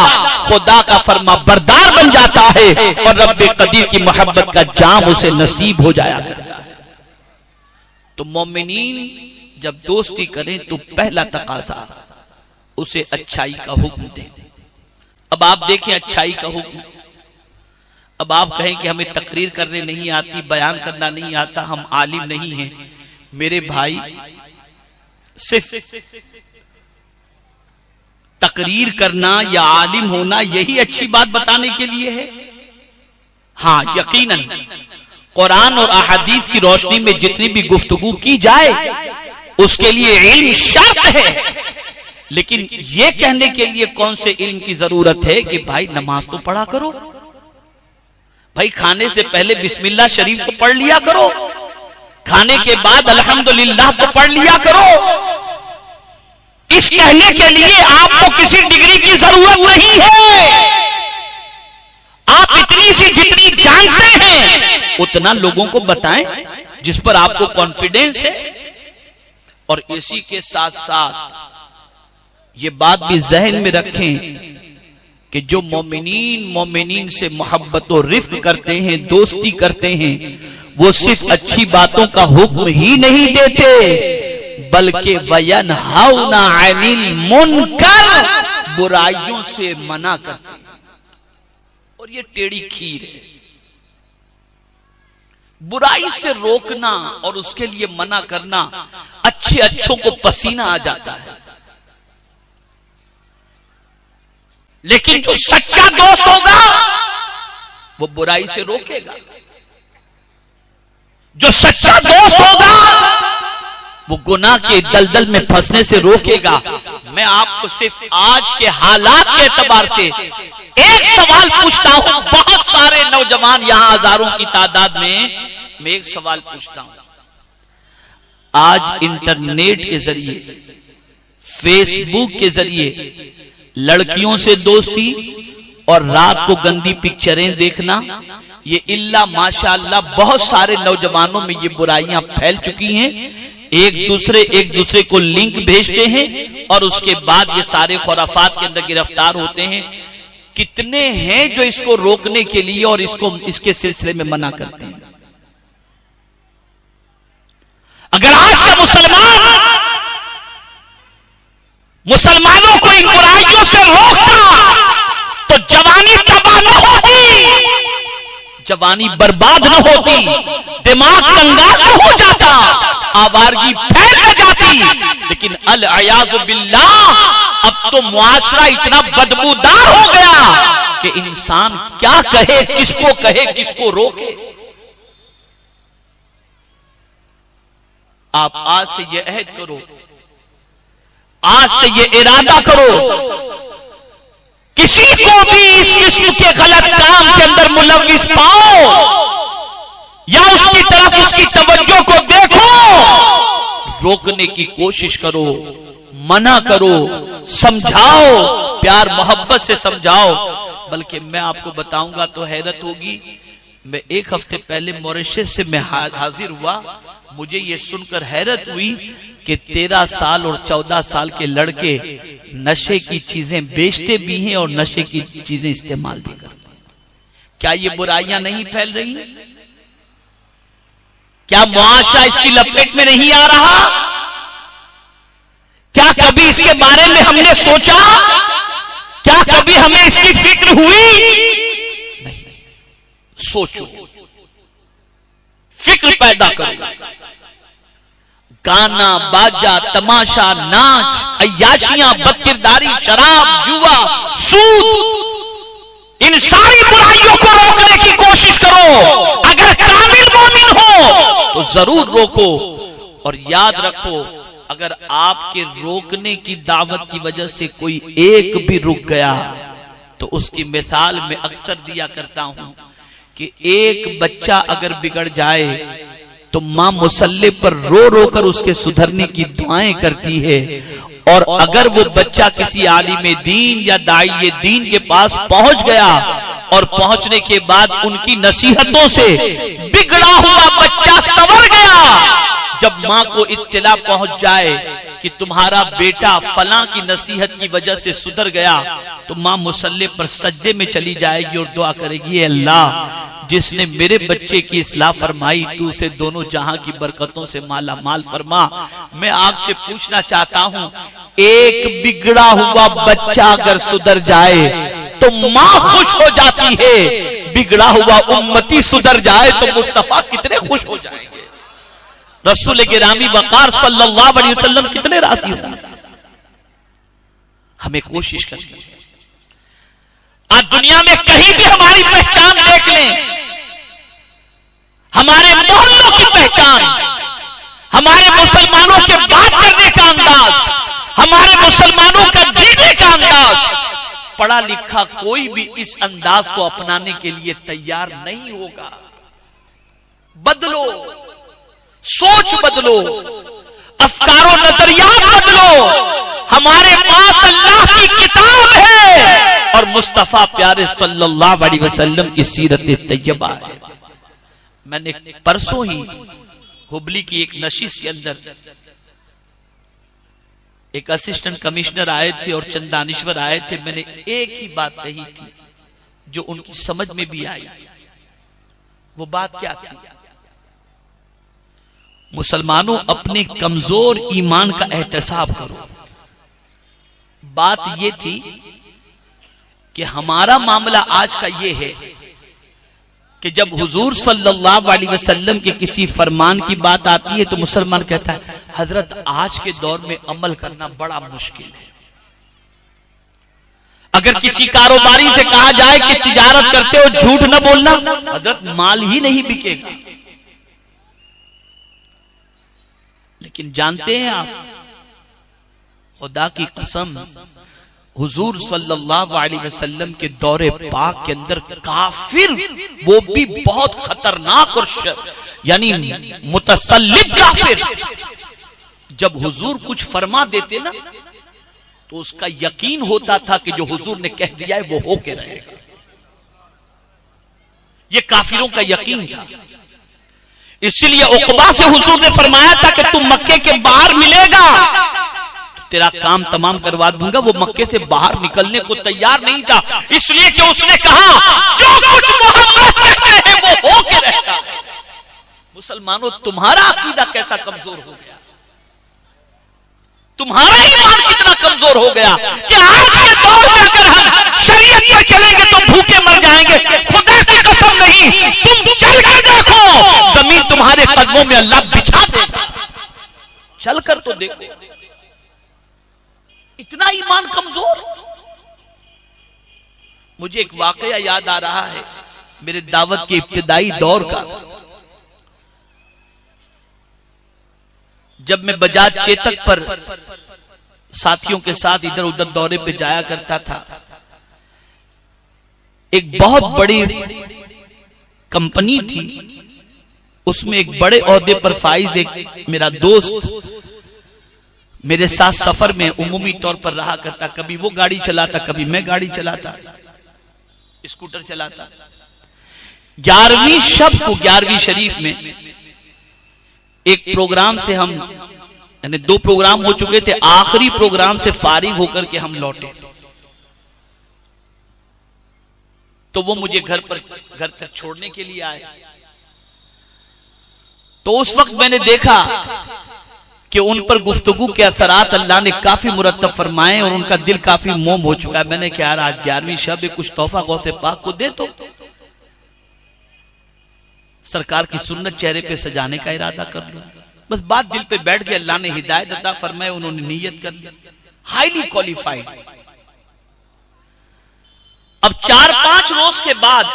खुदा का फरमा बरदार बन जाता है और रब्बे कदीर की मोहब्बत का जाम उसे नसीब हो जाया करता है। तो मोमिनीन जब दोस्ती करें तो पहला तकाजा उसे अच्छाई का हुक्म दें। अब आप देखें अच्छाई का हुक्म, अब आप कहें कि हमें तकरीर करने नहीं आती, बयान करना नहीं आता, हम आलिम नहीं हैं। मेरे भाई, सिर्फ तकरीर करना या आलिम होना यही अच्छी बात बताने के लिए है? हाँ, यकीनन कुरान और अहादीस की रोशनी में जितनी भी गुफ्तगू की जाए उसके लिए इल्म शर्त है। लेकिन ये कहने के लिए कौन से इल्म की जरूरत है कि भाई नमाज तो पढ़ा करो, भाई खाने से पहले बिस्मिल्लाह शरीफ तो पढ़ लिया करो, खाने के बाद अल्हम्दुलिल्लाह तो पढ़ लिया करो। इस कहने के लिए आपको किसी डिग्री की जरूरत नहीं है। आप इतनी सी जितनी जानते हैं उतना लोगों को बताएं जिस पर आपको कॉन्फिडेंस है। और इसी के साथ साथ ये बात भी जहन में रखें कि जो मोमिनीन से मोहब्बत और रिफ्क करते हैं, दोस्ती करते हैं, वो सिर्फ अच्छी बातों का हुक्म ही नहीं देते बल्कि वयनहाउना अनिल मुनकर, बुराइयों से मना करते हैं। और ये टेढ़ी खीर है, बुराई से रोकना और उसके लिए मना करना, अच्छे अच्छों को पसीना आ जाता है। लेकिन जो सच्चा दोस्त होगा वो बुराई से रोकेगा। जो सच्चा दोस्त होगा वो गुनाह के दलदल में फंसने से रोकेगा। मैं आपको सिर्फ आज के हालात के एतबार से एक सवाल पूछता हूं, बहुत सारे नौजवान यहां हजारों की तादाद में, मैं एक सवाल पूछता हूं। आज इंटरनेट के जरिए, फेसबुक के जरिए लड़कियों से दोस्ती और रात को गंदी पिक्चरें देखना, ये इल्ला माशाअल्लाह बहुत सारे नौजवानों में ये बुराइयां फैल चुकी हैं। एक दूसरे को लिंक भेजते हैं और उसके बाद ये सारे खुराफात के अंदर गिरफ्तार होते हैं। कितने हैं जो इसको रोकने के लिए और इसको इसके सिलसिले में मना करते हैं। अगर आज का मुसलमानों को इन बुराइयों से रोकता तो जवानी तबाह न होती, जवानी बर्बाद न होती, दिमाग कंगाल न हो जाता, आवारगी फैल न जाती। लेकिन अल अयाज़ु बिल्लाह, अब तो मुआशरा इतना बदबूदार हो गया कि इंसान क्या कहे, किसको रोके। आप आज से ये अहद करो, आज से ये इरादा करो, किसी को भी इस किस्म के गलत काम के अंदर मुलव्विस पाओ या उसकी तरफ उसकी तवज्जो को देखो, रोकने की कोशिश करो, मना करो, समझाओ, प्यार मोहब्बत से समझाओ। बल्कि मैं आपको बताऊंगा तो हैरत होगी, मैं एक हफ्ते पहले मॉरिशस से मैं हाजिर हुआ, मुझे ये सुनकर हैरत हुई कि 13 साल और 14 साल के लड़के नशे की चीजें बेचते भी हैं और नशे की चीजें इस्तेमाल भी करते हैं। क्या ये बुराइयां नहीं फैल रही? क्या मुआशरा इसकी लपेट में नहीं आ रहा? क्या कभी इसके बारे में हमने सोचा? क्या कभी हमें इसकी फिक्र हुई? नहीं। सोचो, फिक्र पैदा करो। गाना, बाजा, तमाशा, नाच, अय्याशियां, बदकिरदारी, शराब, जुआ, सूद, इन सारी बुराइयों को रोकने की कोशिश करो। अगर कामिल मोमिन हो तो जरूर रोको। और याद रखो, अगर आपके रोकने की दावत की वजह से कोई एक भी रुक गया तो उसकी मिसाल मैं अक्सर दिया करता हूं कि एक बच्चा अगर बिगड़ जाए तो मां मुसल्ले पर रो रो कर उसके सुधरने की दुआएं करती है। और अगर वो बच्चा किसी आलिम दीन या दाई दीन के पास पहुंच गया और पहुंचने के बाद उनकी नसीहतों से बिगड़ा हुआ बच्चा संवर गया, जब मां को इत्तला पहुंच जाए कि तुम्हारा बेटा फलां की नसीहत की वजह से सुधर गया, तो मां मुसल्ले पर सज्दे में चली जाएगी और दुआ करेगी, अल्लाह जिसने मेरे बच्चे की इस्लाह फरमाई, तू उसे दोनों जहां की बरकतों से माला माल फरमा। मैं आपसे पूछना चाहता हूं, एक बिगड़ा हुआ बच्चा अगर सुधर जाए तो मां खुश हो जाती है, बिगड़ा हुआ उम्मती सुधर जाए तो मुस्तफा कितने खुश हो जाएंगे। रसूल गिरामी वकार सल्लल्लाहु अलैहि वसल्लम कितने राजी हो। हमें कोशिश करनी है। आज दुनिया में कहीं भी हमारी पहचान देख लें, हमारे मोहल्लों की पहचान, हमारे मुसलमानों के बात करने का अंदाज, हमारे मुसलमानों का जीने का अंदाज, पढ़ा लिखा कोई भी इस अंदाज को अपनाने के लिए तैयार नहीं होगा। बदलो, सोच बदलो, अफकारो नजरियात बदलो। हमारे पास अल्लाह की किताब है और मुस्तफा प्यारे सल्लल्लाहु अलैहि वसल्लम की सीरत तैयबा है। मैंने परसों ही हुबली की एक नशिश के अंदर एक असिस्टेंट कमिश्नर आए थे और चंद दानिश्वर आए थे। मैंने एक ही बात कही थी जो उनकी समझ में भी आई। वो बात क्या थी? मुसलमानों, अपने कमजोर ईमान का एहतसाब करो। बात यह थी कि हमारा मामला आज का ये है कि जब हुजूर सल्लल्लाहु अलैहि वसल्लम के किसी फरमान की बात आती है तो मुसलमान कहता है, हजरत आज के दौर में अमल करना बड़ा मुश्किल है। अगर किसी कारोबारी से कहा जाए कि तिजारत करते हो झूठ न बोलना, हजरत माल ही नहीं बिकेगा। लेकिन जानते हैं आप, खुदा की कसम, हुजूर सल्लल्लाहु अलैहि वसल्लम के दौरे पाक के अंदर काफिर, वो भी बहुत खतरनाक और यानी मुतसल्लिब काफिर, जब हुजूर कुछ फरमा देते ना तो उसका यकीन होता था कि जो हुजूर ने कह दिया है वो होके रहेगा। ये काफिरों का यकीन था। इसलिए उकबा से हुजूर ने फरमाया था कि तू मक्के के बाहर मिलेगा तेरा काम तमाम करवा दूंगा। वो मक्के से बाहर निकलने को तैयार नहीं था, इसलिए कि उसने कहा जो कुछ मोहम्मद कहते हैं वो हो के रहता। मुसलमानों, तुम्हारा अकीदा कैसा कमजोर हो गया, तुम्हारा ईमान कितना कमजोर हो गया कि आज के दौर में अगर हम शरीयत पर चलेंगे तो भूखे मर जाएंगे। खुदा की कसम नहीं, तुम चल के देखो, जमीन तुम्हारे कदमों में अल्लाह बिछा देगा। चल कर तो देखो, इतना ईमान कमजोर। मुझे एक वाकया याद आ रहा है मेरे दावत के इब्तिदाई दौर का, जब मैं बजाज चेतक पर साथियों के साथ इधर उधर दौरे पे जाया करता था। एक बहुत बड़ी कंपनी थी, उसमें एक बड़े ओहदे पर फाइज एक मेरा दोस्त मेरे साथ सफर में उमूमी तौर पर रहा करता। कभी वो गाड़ी चलाता, कभी मैं गाड़ी चलाता, स्कूटर चलाता। 11वीं शब को 11वीं शरीफ में एक प्रोग्राम से हम, यानी 2 प्रोग्राम हो चुके थे, आखिरी प्रोग्राम से फारिग होकर के हम लौटे, तो वो मुझे घर तक छोड़ने के लिए आए। तो उस वक्त मैंने देखा कि उन पर गुफ्तगू के असरात अल्लाह ने काफी मुरत्तब फरमाए और उनका दिल काफी मोम हो चुका है। मैंने कहा आज 11वीं शब है, कुछ तोहफा गौसे पाक को दे तो सरकार की सुन्नत चेहरे पे सजाने का इरादा कर लो। बस बात दिल पे बैठ गई, अल्लाह ने हिदायत अता फरमाए, उन्होंने नीयत कर ली, हाईली क्वालिफाइड। अब 4-5 रोज के बाद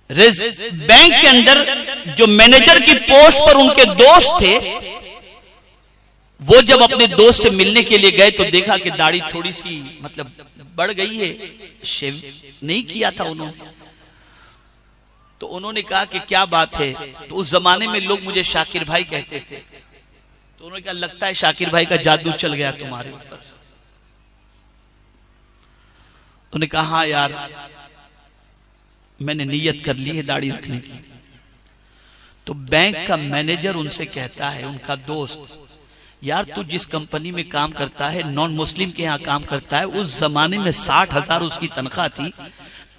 बैंक के अंदर जो मैनेजर की पोस्ट पर उनके दोस्त थे, वो जब अपने दोस्त से मिलने के लिए गए तो देखा कि दाढ़ी थोड़ी सी मतलब बढ़ गई है, शेव नहीं किया था उन्होंने। तो उन्होंने कहा कि क्या बात है। तो उस जमाने में लोग मुझे शाकिर भाई कहते थे, तो उन्होंने कहा लगता है शाकिर भाई का जादू चल गया तुम्हारे ऊपर। उन्होंने कहा हाँ यार, मैंने नियत कर ली है दाढ़ी रखने की। तो बैंक का मैनेजर उनसे कहता है, उनका दोस्त, यार तू जिस कंपनी में काम करता है, नॉन मुस्लिम के यहाँ काम करता है, उस जमाने में 60,000 उसकी तनख्वाह थी।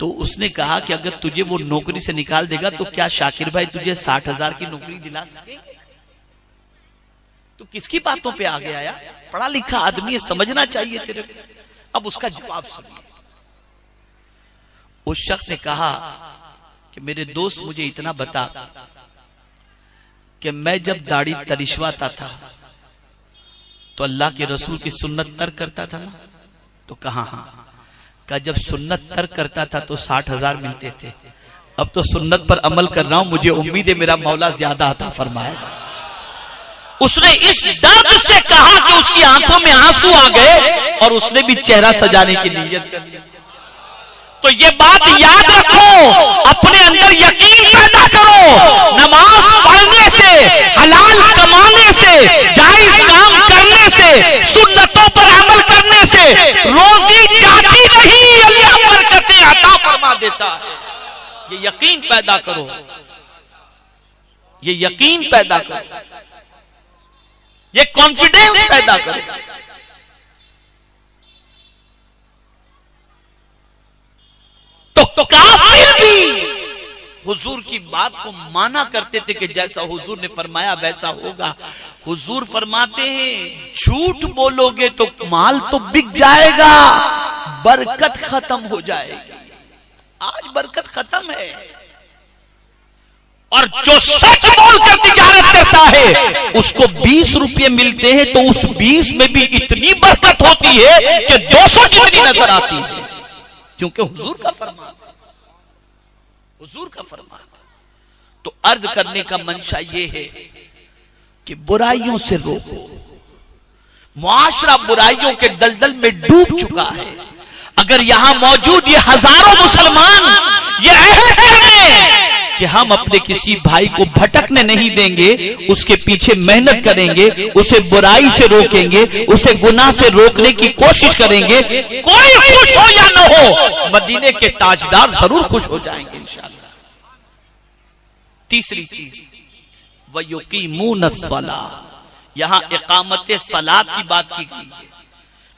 तो उसने कहा कि अगर तुझे वो नौकरी से निकाल देगा तो क्या शाकिर भाई तुझे 60,000 की नौकरी दिला सकेंगे? तो किसकी बातों पे आ गया यार, पढ़ा लिखा आदमी है, समझना चाहिए तेरे को। अब उसका जवाब सुनिए। उस शख्स ने कहा कि मेरे दोस्त मुझे इतना बता कि मैं जब दाढ़ी तरिशवाता था तो अल्लाह के रसूल की सुन्नत तर्क करता था ना। तो कहा हाँ। का जब सुन्नत तर्क करता था तो 60,000 मिलते थे, अब तो सुन्नत पर अमल कर रहा हूं, मुझे उम्मीद है मेरा मौला ज्यादा अता फरमाएगा। उसने इस दर्द से कहा कि उसकी आंखों में आंसू आ गए और उसने भी चेहरा सजाने की नीयत कर ली। तो ये बात याद रखो, अपने अंदर यकीन पैदा करो। नमाज पढ़ने से, हलाल कमाने से, जायज काम करने से, सुन्नतों पर अमल करने से रोजी जाती नहीं, अल्लाह बरकतें अता फरमा देता है। ये यकीन पैदा करो, ये यकीन पैदा करो, ये कॉन्फिडेंस पैदा करो। तो काफिर भी हुजूर की बात को माना करते थे कि जैसा हुजूर ने फरमाया वैसा होगा। हुजूर फरमाते हैं झूठ बोलोगे तो माल तो बिक जाएगा, बरकत खत्म हो जाएगी। आज बरकत खत्म है, और जो सच बोलकर तिजारत करता है उसको 20 रुपये मिलते हैं तो उस 20 में भी इतनी बरकत होती है कि 200 जितनी नजर आती है, क्योंकि हुजूर का फरमान, हुजूर का फरमान। तो अर्ज करने का मंशा ये है कि बुराइयों से रोको। मुआशरा बुराइयों के दलदल में डूब चुका है। अगर यहां मौजूद ये हजारों मुसलमान ये अहद कर लें कि हम अपने किसी भाई को भटकने नहीं देंगे, उसके पीछे मेहनत करेंगे, उसे बुराई से रोकेंगे, उसे गुनाह से रोकने की कोशिश करेंगे, कोई खुश हो या न हो, मदीने के ताजदार जरूर खुश हो जाएंगे इंशाअल्लाह। तीसरी चीज, वयुकीमूनस्सलाह, यहां इकामत सलात की बात की गई है।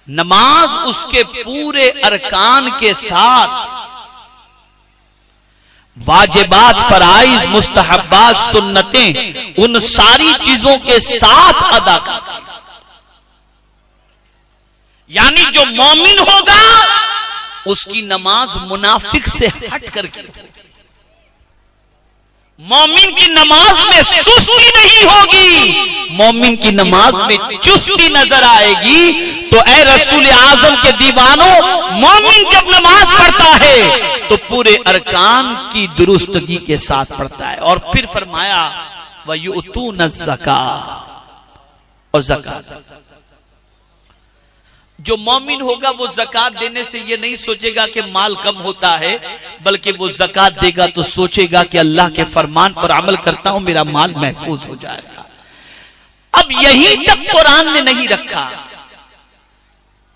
नमाज उसके पूरे अरकान के साथ, वाजिबात, फराइज, मुस्तहब्बात, सुन्नतें, उन सारी चीजों के साथ अदा करता है। यानी जो मोमिन होगा उसकी नमाज मुनाफिक से हट करके, मोमिन की नमाज में सुस्ती नहीं होगी, मोमिन की नमाज में चुस्ती नजर आएगी। तो ऐ रसूल आजम के दीवानों, मोमिन जब नमाज पढ़ता है तो पूरे अरकान की दुरुस्तगी के साथ पढ़ता है। और फिर फरमाया वयुतून ज़कात, और ज़कात। जो मोमिन होगा वो ज़कात देने से ये नहीं सोचेगा कि माल कम होता है, बल्कि वो ज़कात देगा तो सोचेगा कि अल्लाह के फरमान पर अमल करता हूं, मेरा माल महफूज हो जाएगा। अब यहीं तक कुरान ने नहीं रखा,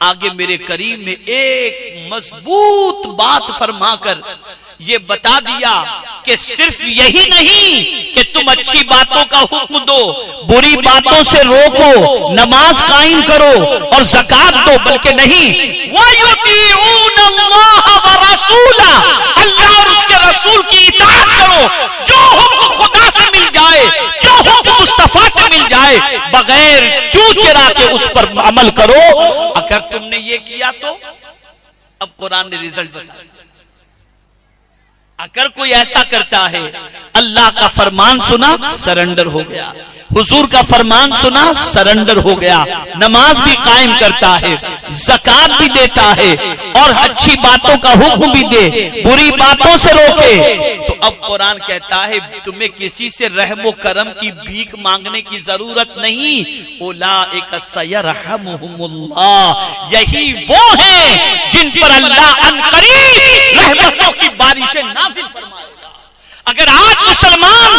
आगे मेरे करीम ने एक मजबूत बात फरमाकर ये बता दिया कि सिर्फ यही नहीं कि तुम अच्छी बातों का हुक्म दो, बुरी बातों से रोको, नमाज कायम करो और ज़कात दो, बल्कि नहीं, अल्लाह और उसके रसूल की इताअत करो। जो हुक्म खुदा से मिल जाए, जो हुक्म मुस्तफा से मिल जाए, बगैर चू चरा के उस पर अमल करो। अगर तुमने ये किया तो अब कुरान ने रिजल्ट बताया। अगर कोई ऐसा करता है, अल्लाह का फरमान सुना, सरेंडर हो गया, हुजूर का फरमान सुना, सरेंडर हो गया, नमाज भी कायम करता है, ज़कात भी देता है और अच्छी बातों का हुक्म भी दे, बुरी बातों से रोके, तो अब कुरान कहता है तुम्हें किसी से रहमो करम की भीख मांगने की जरूरत नहीं। उलाइका सयरहमुहुमुल्लाह, यही वो हैं जिन पर अल्लाह अनकरीब रहमतों की बारिशें नाज़िल फरमाएगा। अगर आज मुसलमान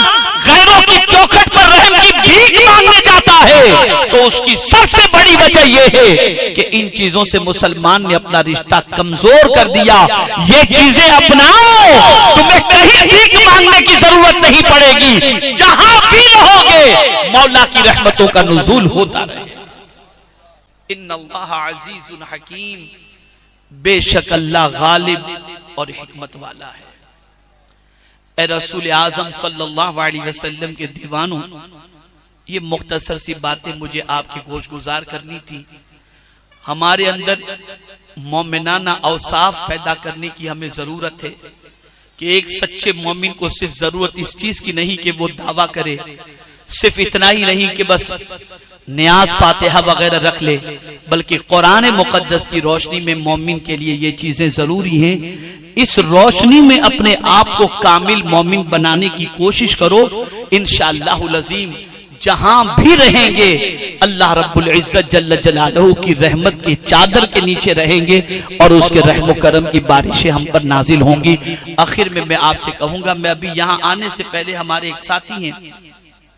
गैरों की चौखट पर रहम की भीख मांगने जाता है तो उसकी सबसे बड़ी वजह यह है कि इन चीजों से मुसलमान ने अपना रिश्ता कमजोर कर दिया। ये चीजें अपनाओ, तुम्हें कहीं भीख मांगने की जरूरत नहीं पड़ेगी, जहां भी रहोगे मौला की रहमतों का नुज़ूल होता रहे। इन्नल्लाह अज़ीज़ुन हकीम, बेशक अल्लाह गालिब और हिकमत वाला है। ए रसूल आजम सल्लल्लाहु अलैहि वसल्लम के दीवानों, ये मुख्तसर सी बातें मुझे आपकी गोश गुजार करनी थी। हमारे अंदर मोमिनाना औसाफ पैदा करने की हमें जरूरत है कि एक सच्चे मोमिन को सिर्फ जरूरत इस चीज की नहीं कि वो दावा करे, सिर्फ इतना ही नहीं कि बस नियाज फातिहा वगैरह रख ले, बल्कि कुरान मुकद्दस की रोशनी में मोमिन के लिए ये चीजें जरूरी हैं। इस रोशनी में अपने आप को कामिल मोमिन बनाने की कोशिश करो। इंशाअल्लाहुल अज़ीम जहां भी रहेंगे अल्लाह रब्बुल इज्जत जल्ल जलालहू की रहमत की चादर के नीचे रहेंगे और उसके रहम करम की बारिशें हम पर नाजिल होंगी। आखिर में मैं आपसे कहूंगा, मैं अभी यहाँ आने से पहले हमारे एक साथी हैं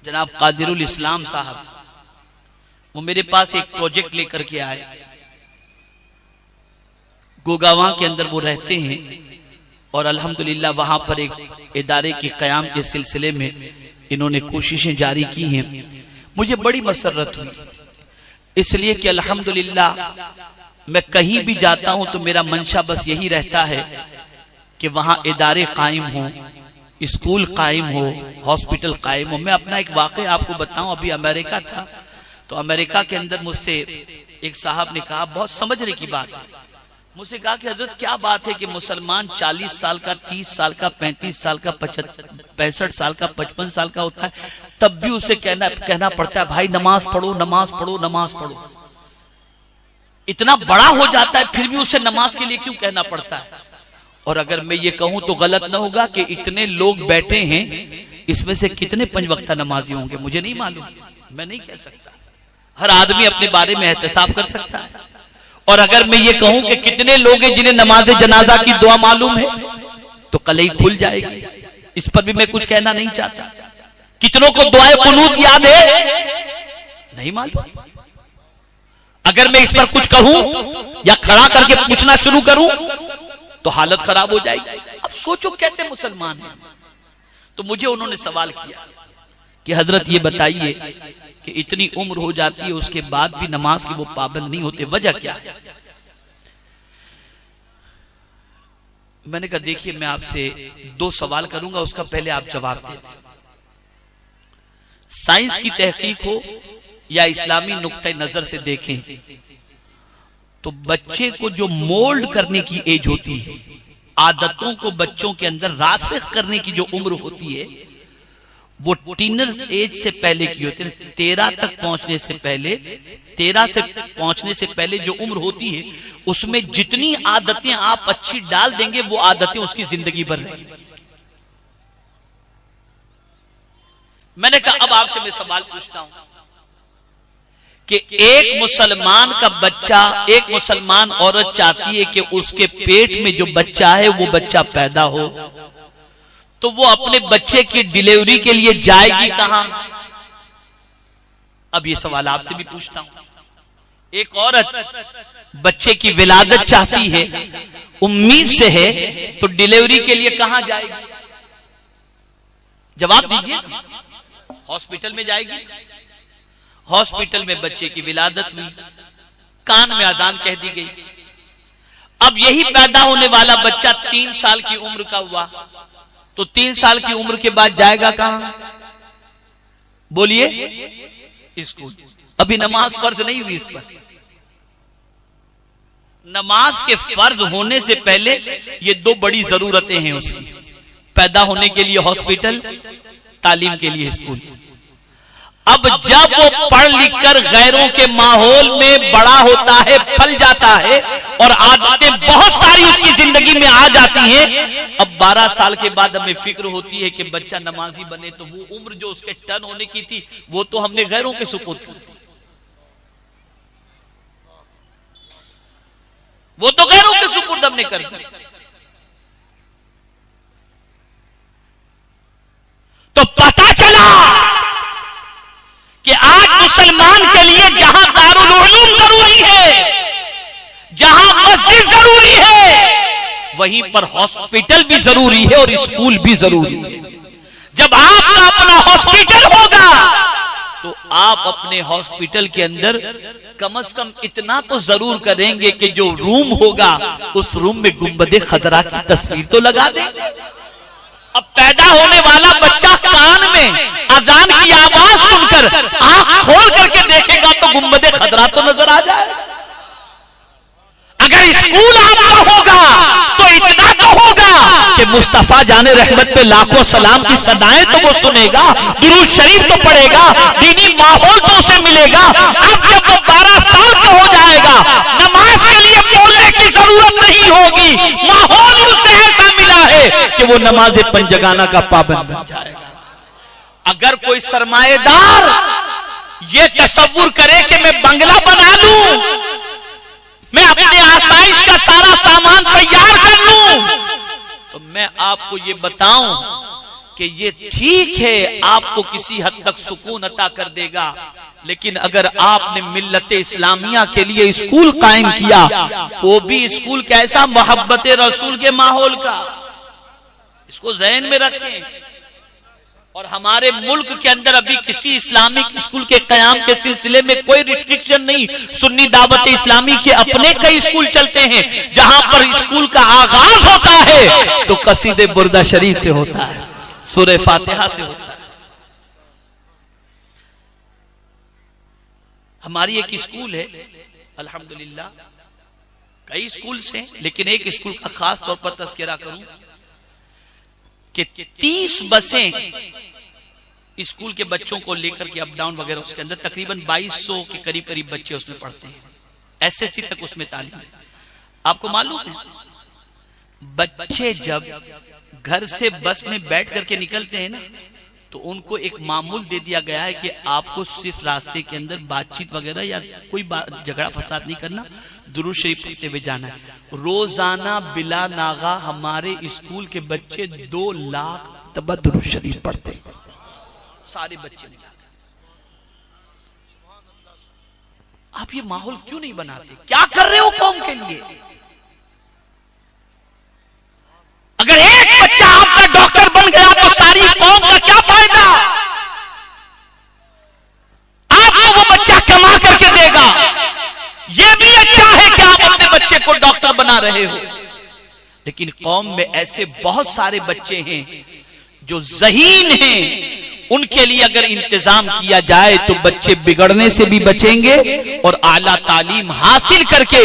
जनाब कादिरुल इस्लाम साहब, वो मेरे पास एक प्रोजेक्ट लेकर के आए। गोगावा के अंदर वो रहते हैं और अल्हम्दुलिल्लाह वहां पर एक इदारे की क़याम के सिलसिले में इन्होंने कोशिशें जारी की हैं। मुझे बड़ी मसरत हुई, इसलिए कि अल्हम्दुलिल्लाह मैं कहीं भी जाता हूं तो मेरा मंशा बस यही रहता है कि वहां इदारे कायम हों, स्कूल कायम हो, हॉस्पिटल कायम हो। मैं अपना एक वाक़या आपको बताऊं, अभी अमेरिका था तो अमेरिका के अंदर मुझसे एक साहब ने कहा, बहुत समझने की बात है, मुझसे कहा कि हजरत क्या बात है कि मुसलमान 40 साल का, 30 साल का, 35 साल का, 65 साल का, 55 साल का होता है, तब भी उसे कहना पड़ता है भाई नमाज पढ़ो, नमाज पढ़ो, नमाज पढ़ो। इतना बड़ा हो जाता है फिर भी उसे नमाज के लिए क्यों कहना पड़ता है? और अगर मैं ये कहूं तो गलत ना होगा कि इतने लोग बैठे हैं, इसमें से कितने 5 वक्ता नमाजी होंगे मुझे नहीं मालूम, मैं नहीं कह सकता। हर आदमी अपने बारे में एहतसाब कर सकता है। और अगर मैं ये कहूं कि कितने लोग हैं जिन्हें नमाज जनाजा की दुआ मालूम है तो कलई खुल जाएगी। इस पर भी मैं कुछ कहना नहीं चाहता। कितनों को दुआए कुनूत याद है? नहीं मालूम। अगर मैं इस पर कुछ कहूं या खड़ा करके पूछना शुरू करूं तो हालत खराब हो जाएगी। अब सोचो कैसे मुसलमान हैं। तो मुझे उन्होंने सवाल किया कि हजरत ये बताइए कि इतनी उम्र हो जाती है उसके बाद भी नमाज के वो पाबंद नहीं होते, वजह क्या है? मैंने कहा देखिए मैं आपसे 2 सवाल करूंगा, उसका पहले आप जवाब दे दें। साइंस की तहकीक हो या इस्लामी नुक्ते नजर से देखें तो बच्चे को जो मोल्ड करने की एज होती है, आदतों को बच्चों के अंदर रासिख करने की जो उम्र होती है, वो टीनर्स एज से पहले की होती है। 13 तक पहुंचने से पहले, 13 से पहुंचने से पहले जो उम्र होती है, उसमें जितनी आदतें आप अच्छी डाल देंगे वो आदतें उसकी जिंदगी भर रहेंगी। मैंने कहा अब आपसे मैं सवाल पूछता हूं कि एक मुसलमान का बच्चा, एक मुसलमान औरत चाहती है कि उसके पेट में जो बच्चा है वो बच्चा पैदा हो, तो वो अपने बच्चे की डिलीवरी के लिए जाएगी कहां? अब ये सवाल आपसे भी पूछता हूं। एक औरत बच्चे की विलादत चाहती है, उम्मीद से है, तो डिलीवरी के लिए कहां जाएगी? जवाब दीजिए। हॉस्पिटल में जाएगी। हॉस्पिटल में बच्चे की विलादत हुई, कान में अजान कह दी गई। अब यही पैदा होने वाला बच्चा 3 साल की उम्र का हुआ, तो 3 साल की उम्र के बाद जाएगा कहां? बोलिए। स्कूल। अभी नमाज फर्ज नहीं हुई इस पर। नमाज के फर्ज होने से पहले ये 2 बड़ी जरूरतें हैं उसकी, पैदा होने के लिए हॉस्पिटल, तालीम के लिए स्कूल। अब जब वो पढ़ लिख कर गैरों के माहौल में बड़ा होता है, फल जाता है और आदतें बहुत सारी उसकी जिंदगी में आ जाती हैं, अब 12 साल के बाद हमें फिक्र होती है कि बच्चा नमाजी बने, तो वो उम्र जो उसके टर्न होने की थी वो तो हमने गैरों के सुपुर्द की थी, वो तो गैरों के सुपुर्द हमने कर दी। तो पता चला कि आज मुसलमान के लिए जहां दारुल उलूम जरूरी है, जहां मस्जिद जरूरी है, वहीं पर हॉस्पिटल भी जरूरी है और स्कूल भी जरूरी है। जब आपका अपना हॉस्पिटल होगा तो आप अपने हॉस्पिटल के अंदर कम से कम इतना तो जरूर करेंगे कि जो रूम होगा उस रूम में गुंबदे खतरा की तस्वीर तो लगा देंगे। अब पैदा होने वाला बच्चा कान में अजान की आवाज सुनकर आंख खोल करके देखेगा तो गुंबदे खतरा तो नजर आ जाए। अगर स्कूल आपका होगा तो इतना तो होगा कि मुस्तफा जाने रहमत पे लाखों सलाम की सदाएं तो वो सुनेगा, दुरूद शरीफ तो पढ़ेगा, दीनी माहौल तो उसे मिलेगा। अब जब वो 12 साल का हो जाएगा, नमाज के लिए बोलने की जरूरत नहीं होगी, माहौल उसे ऐसा मिला है कि वो नमाज पंजगाना का पाबंद बन जाएगा। अगर कोई सरमाएदार ये तसव्वुर करे कि मैं बंगला बना लूं, मैं अपने आसाइश का सारा सामान तैयार कर लूं, तो मैं आपको ये बताऊं कि ये ठीक है, आपको किसी हद तक सुकून अता कर देगा, लेकिन अगर आपने मिल्लत इस्लामिया के लिए स्कूल कायम किया, वो भी स्कूल कैसा, मोहब्बत रसूल के माहौल का, इसको ज़हन में रखें। और हमारे मुल्क के अंदर अभी किसी इस्लामिक स्कूल के कयाम के सिलसिले में कोई रिस्ट्रिक्शन नहीं। सुन्नी दावत इस्लामी के अपने कई स्कूल चलते हैं जहां पर स्कूल का आगाज होता है तो कसीदे बुर्दा शरीफ से होता है, सूरह फातिहा से होता है। हमारी एक स्कूल है, अल्हम्दुलिल्लाह कई स्कूल से, लेकिन एक स्कूल का खास तौर पर तज़किरा करूं कि 30 बसें स्कूल के बच्चों को लेकर के अप डाउन वगैरह, उसके अंदर तकरीबन 2200 के करीब करीब बच्चे उसमें पढ़ते हैं, एसएससी तक उसमें तालीम है। आपको मालूम है बच्चे जब घर से बस में बैठ करके निकलते हैं ना, तो उनको एक मामूल दे दिया गया है कि आपको सिर्फ रास्ते के अंदर बातचीत वगैरह या कोई झगड़ा फसाद नहीं करना, दुरूद शरीफ पढ़ते हुए जाना है। रोजाना बिला नागा हमारे स्कूल के बच्चे 2 लाख तब दुरूद शरीफ पढ़ते हैं, सारे बच्चे नहीं। आप ये माहौल क्यों नहीं बनाते? क्या कर रहे हो कौम के लिए? अगर एक बच्चा आपका डॉक्टर बन गया तो सारी कौम का क्या फायदा? रहे हो। लेकिन कौम में ऐसे बहुत सारे बच्चे हैं जो ज़हीन हैं, उनके लिए अगर इंतजाम किया जाए तो बच्चे बिगड़ने से भी बचेंगे और आला तालीम हासिल करके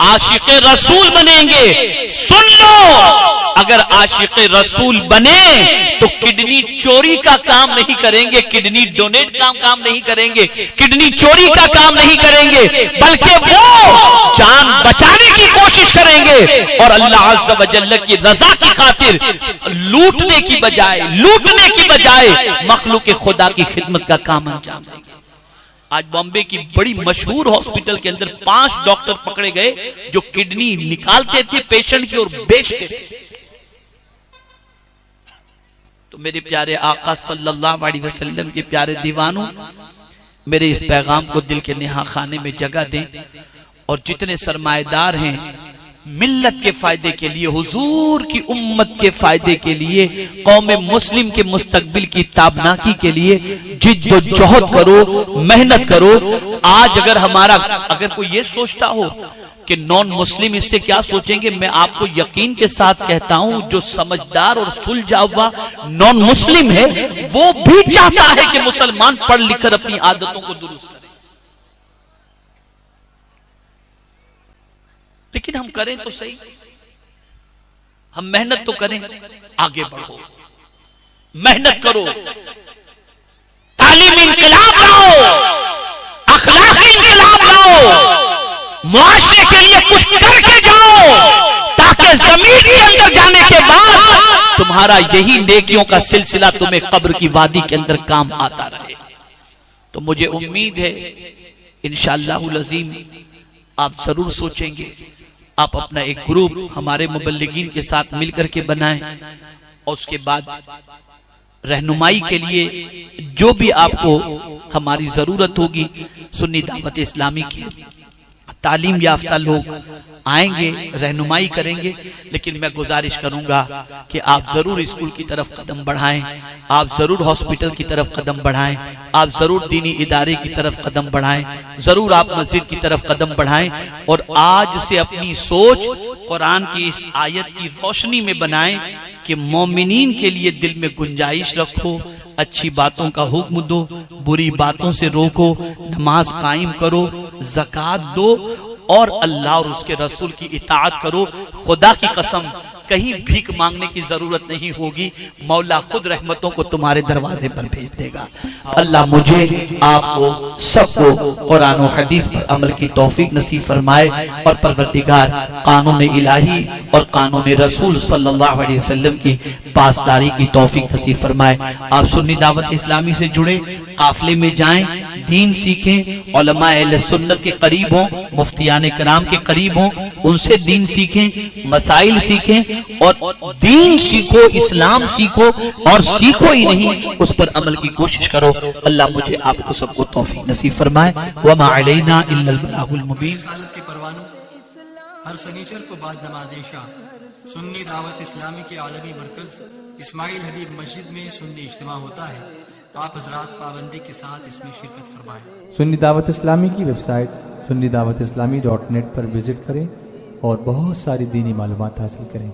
आशिक़े रसूल बनेंगे। सुन लो, अगर आशिक़े रसूल बने तो किडनी चोरी का काम नहीं करेंगे, किडनी डोनेट का काम नहीं करेंगे, किडनी चोरी का काम नहीं करेंगे, बल्कि वो जान बचाने की कोशिश करेंगे और अल्लाह अज़्ज़ा व जल्ल की रजा की खातिर लूटने की बजाय मखलूक खुदा की खिदमत का काम अंजाम देंगे। आज बॉम्बे की बड़ी मशहूर हॉस्पिटल के अंदर 5 डॉक्टर पकड़े गए जो किडनी निकालते थे पेशेंट की और बेचते थे। तो मेरे प्यारे आका सल्लल्लाहु अलैहि वसल्लम के प्यारे दीवानों, मेरे इस पैगाम को दिल के नेहा खाने में जगह दें और जितने सरमाएदार हैं मिल्लत के फायदे के लिए, हुजूर की उम्मत के फायदे के लिए, कौम मुस्लिम के मुस्तकबिल की ताबनाकी के लिए जिद्दोजहद करो, मेहनत करो। आज अगर कोई ये सोचता हो कि नॉन मुस्लिम इससे क्या सोचेंगे, मैं आपको यकीन के साथ कहता हूं जो समझदार और सुलझा हुआ नॉन मुस्लिम है वो भी चाहता है कि मुसलमान पढ़ लिख कर अपनी आदतों को दुरुस्त करे। लेकिन हम करें तो सही, हम मेहनत तो करें, आगे बढ़ो, मेहनत करो, तालीमी इनकलाब लाओ, अखलाकी इनकलाब लाओ, मुआशरे के लिए कुछ करके जाओ ताकि जमीन के अंदर जाने के बाद तुम्हारा यही नेकियों का सिलसिला तुम्हें कब्र की वादी के अंदर काम आता रहे। तो मुझे उम्मीद है इंशाअल्लाहुल अज़ीम आप जरूर सोचेंगे, आप अपना एक ग्रुप हमारे मुबल्लिगीन के साथ मिलकर के बनाएं और उसके बाद रहनुमाई के लिए जो भी आपको हमारी जरूरत होगी, सुन्नी दावत इस्लामी की तालीम याफ्ता लोग आएंगे, रहनुमाई करेंगे। लेकिन मैं गुजारिश करूंगा कि आप जरूर स्कूल की तरफ कदम बढ़ाएं, आप जरूर हॉस्पिटल की तरफ कदम बढ़ाएं, आप जरूर दीनी इदारे की तरफ कदम बढ़ाएं, जरूर आप मस्जिद की तरफ कदम बढ़ाएं और आज से अपनी सोच कुरान की इस आयत की रोशनी में बनाएं कि मोमिनीन के लिए दिल में गुंजाइश रखो, अच्छी बातों का हुक्म दो, बुरी बातों से रोको, नमाज कायम करो, ज़कात दो और अल्लाह और उसके रसूल की इताअत करो। खुदा की कसम कहीं भीख मांगने की जरूरत नहीं होगी, मौला खुद रहमतों को तुम्हारे दरवाजे पर भेज देगा। अल्लाह मुझे, आपको, सबको कुरान और हदीस पर अमल की तौफीक नसीब फरमाए और परवरदिगार कानून इलाही और कानून रसूल सल्लल्लाहु अलैहि वसल्लम की पासदारी की तौफीक नसीब फरमाए। आप सुन्नी दावत इस्लामी से जुड़े, काफिले में जाएं, दीन सीखें, उलमा अहले सुन्नत के करीब हों, मुफ्तियान कराम के करीब हों, उनसे दीन सीखें, मसाइल सीखें और दीन सीखो, इस्लाम सीखो और सीखो ही नहीं उस पर अमल की कोशिश करो। अल्लाह मुझे आपको सबको तौफीक नसीब फरमाए। वमा अलैना इल्लल बलागुल मुबीन। सालत के परवानों, हर शनिचर को बाद नमाज इशा सुन्नी दावत इस्लामी के आलमी मरकज इस्माइल हबीब मस्जिद में सुन्नी इज्तिमा होता है। तो आप हजरात पाबंदी के साथ इसमें शिरकत फरमाएं। सुन्नी दावत इस्लामी की वेबसाइट sunnidawatislamI.net पर विजिट करें और बहुत सारी दीनी मालूमात हासिल करें।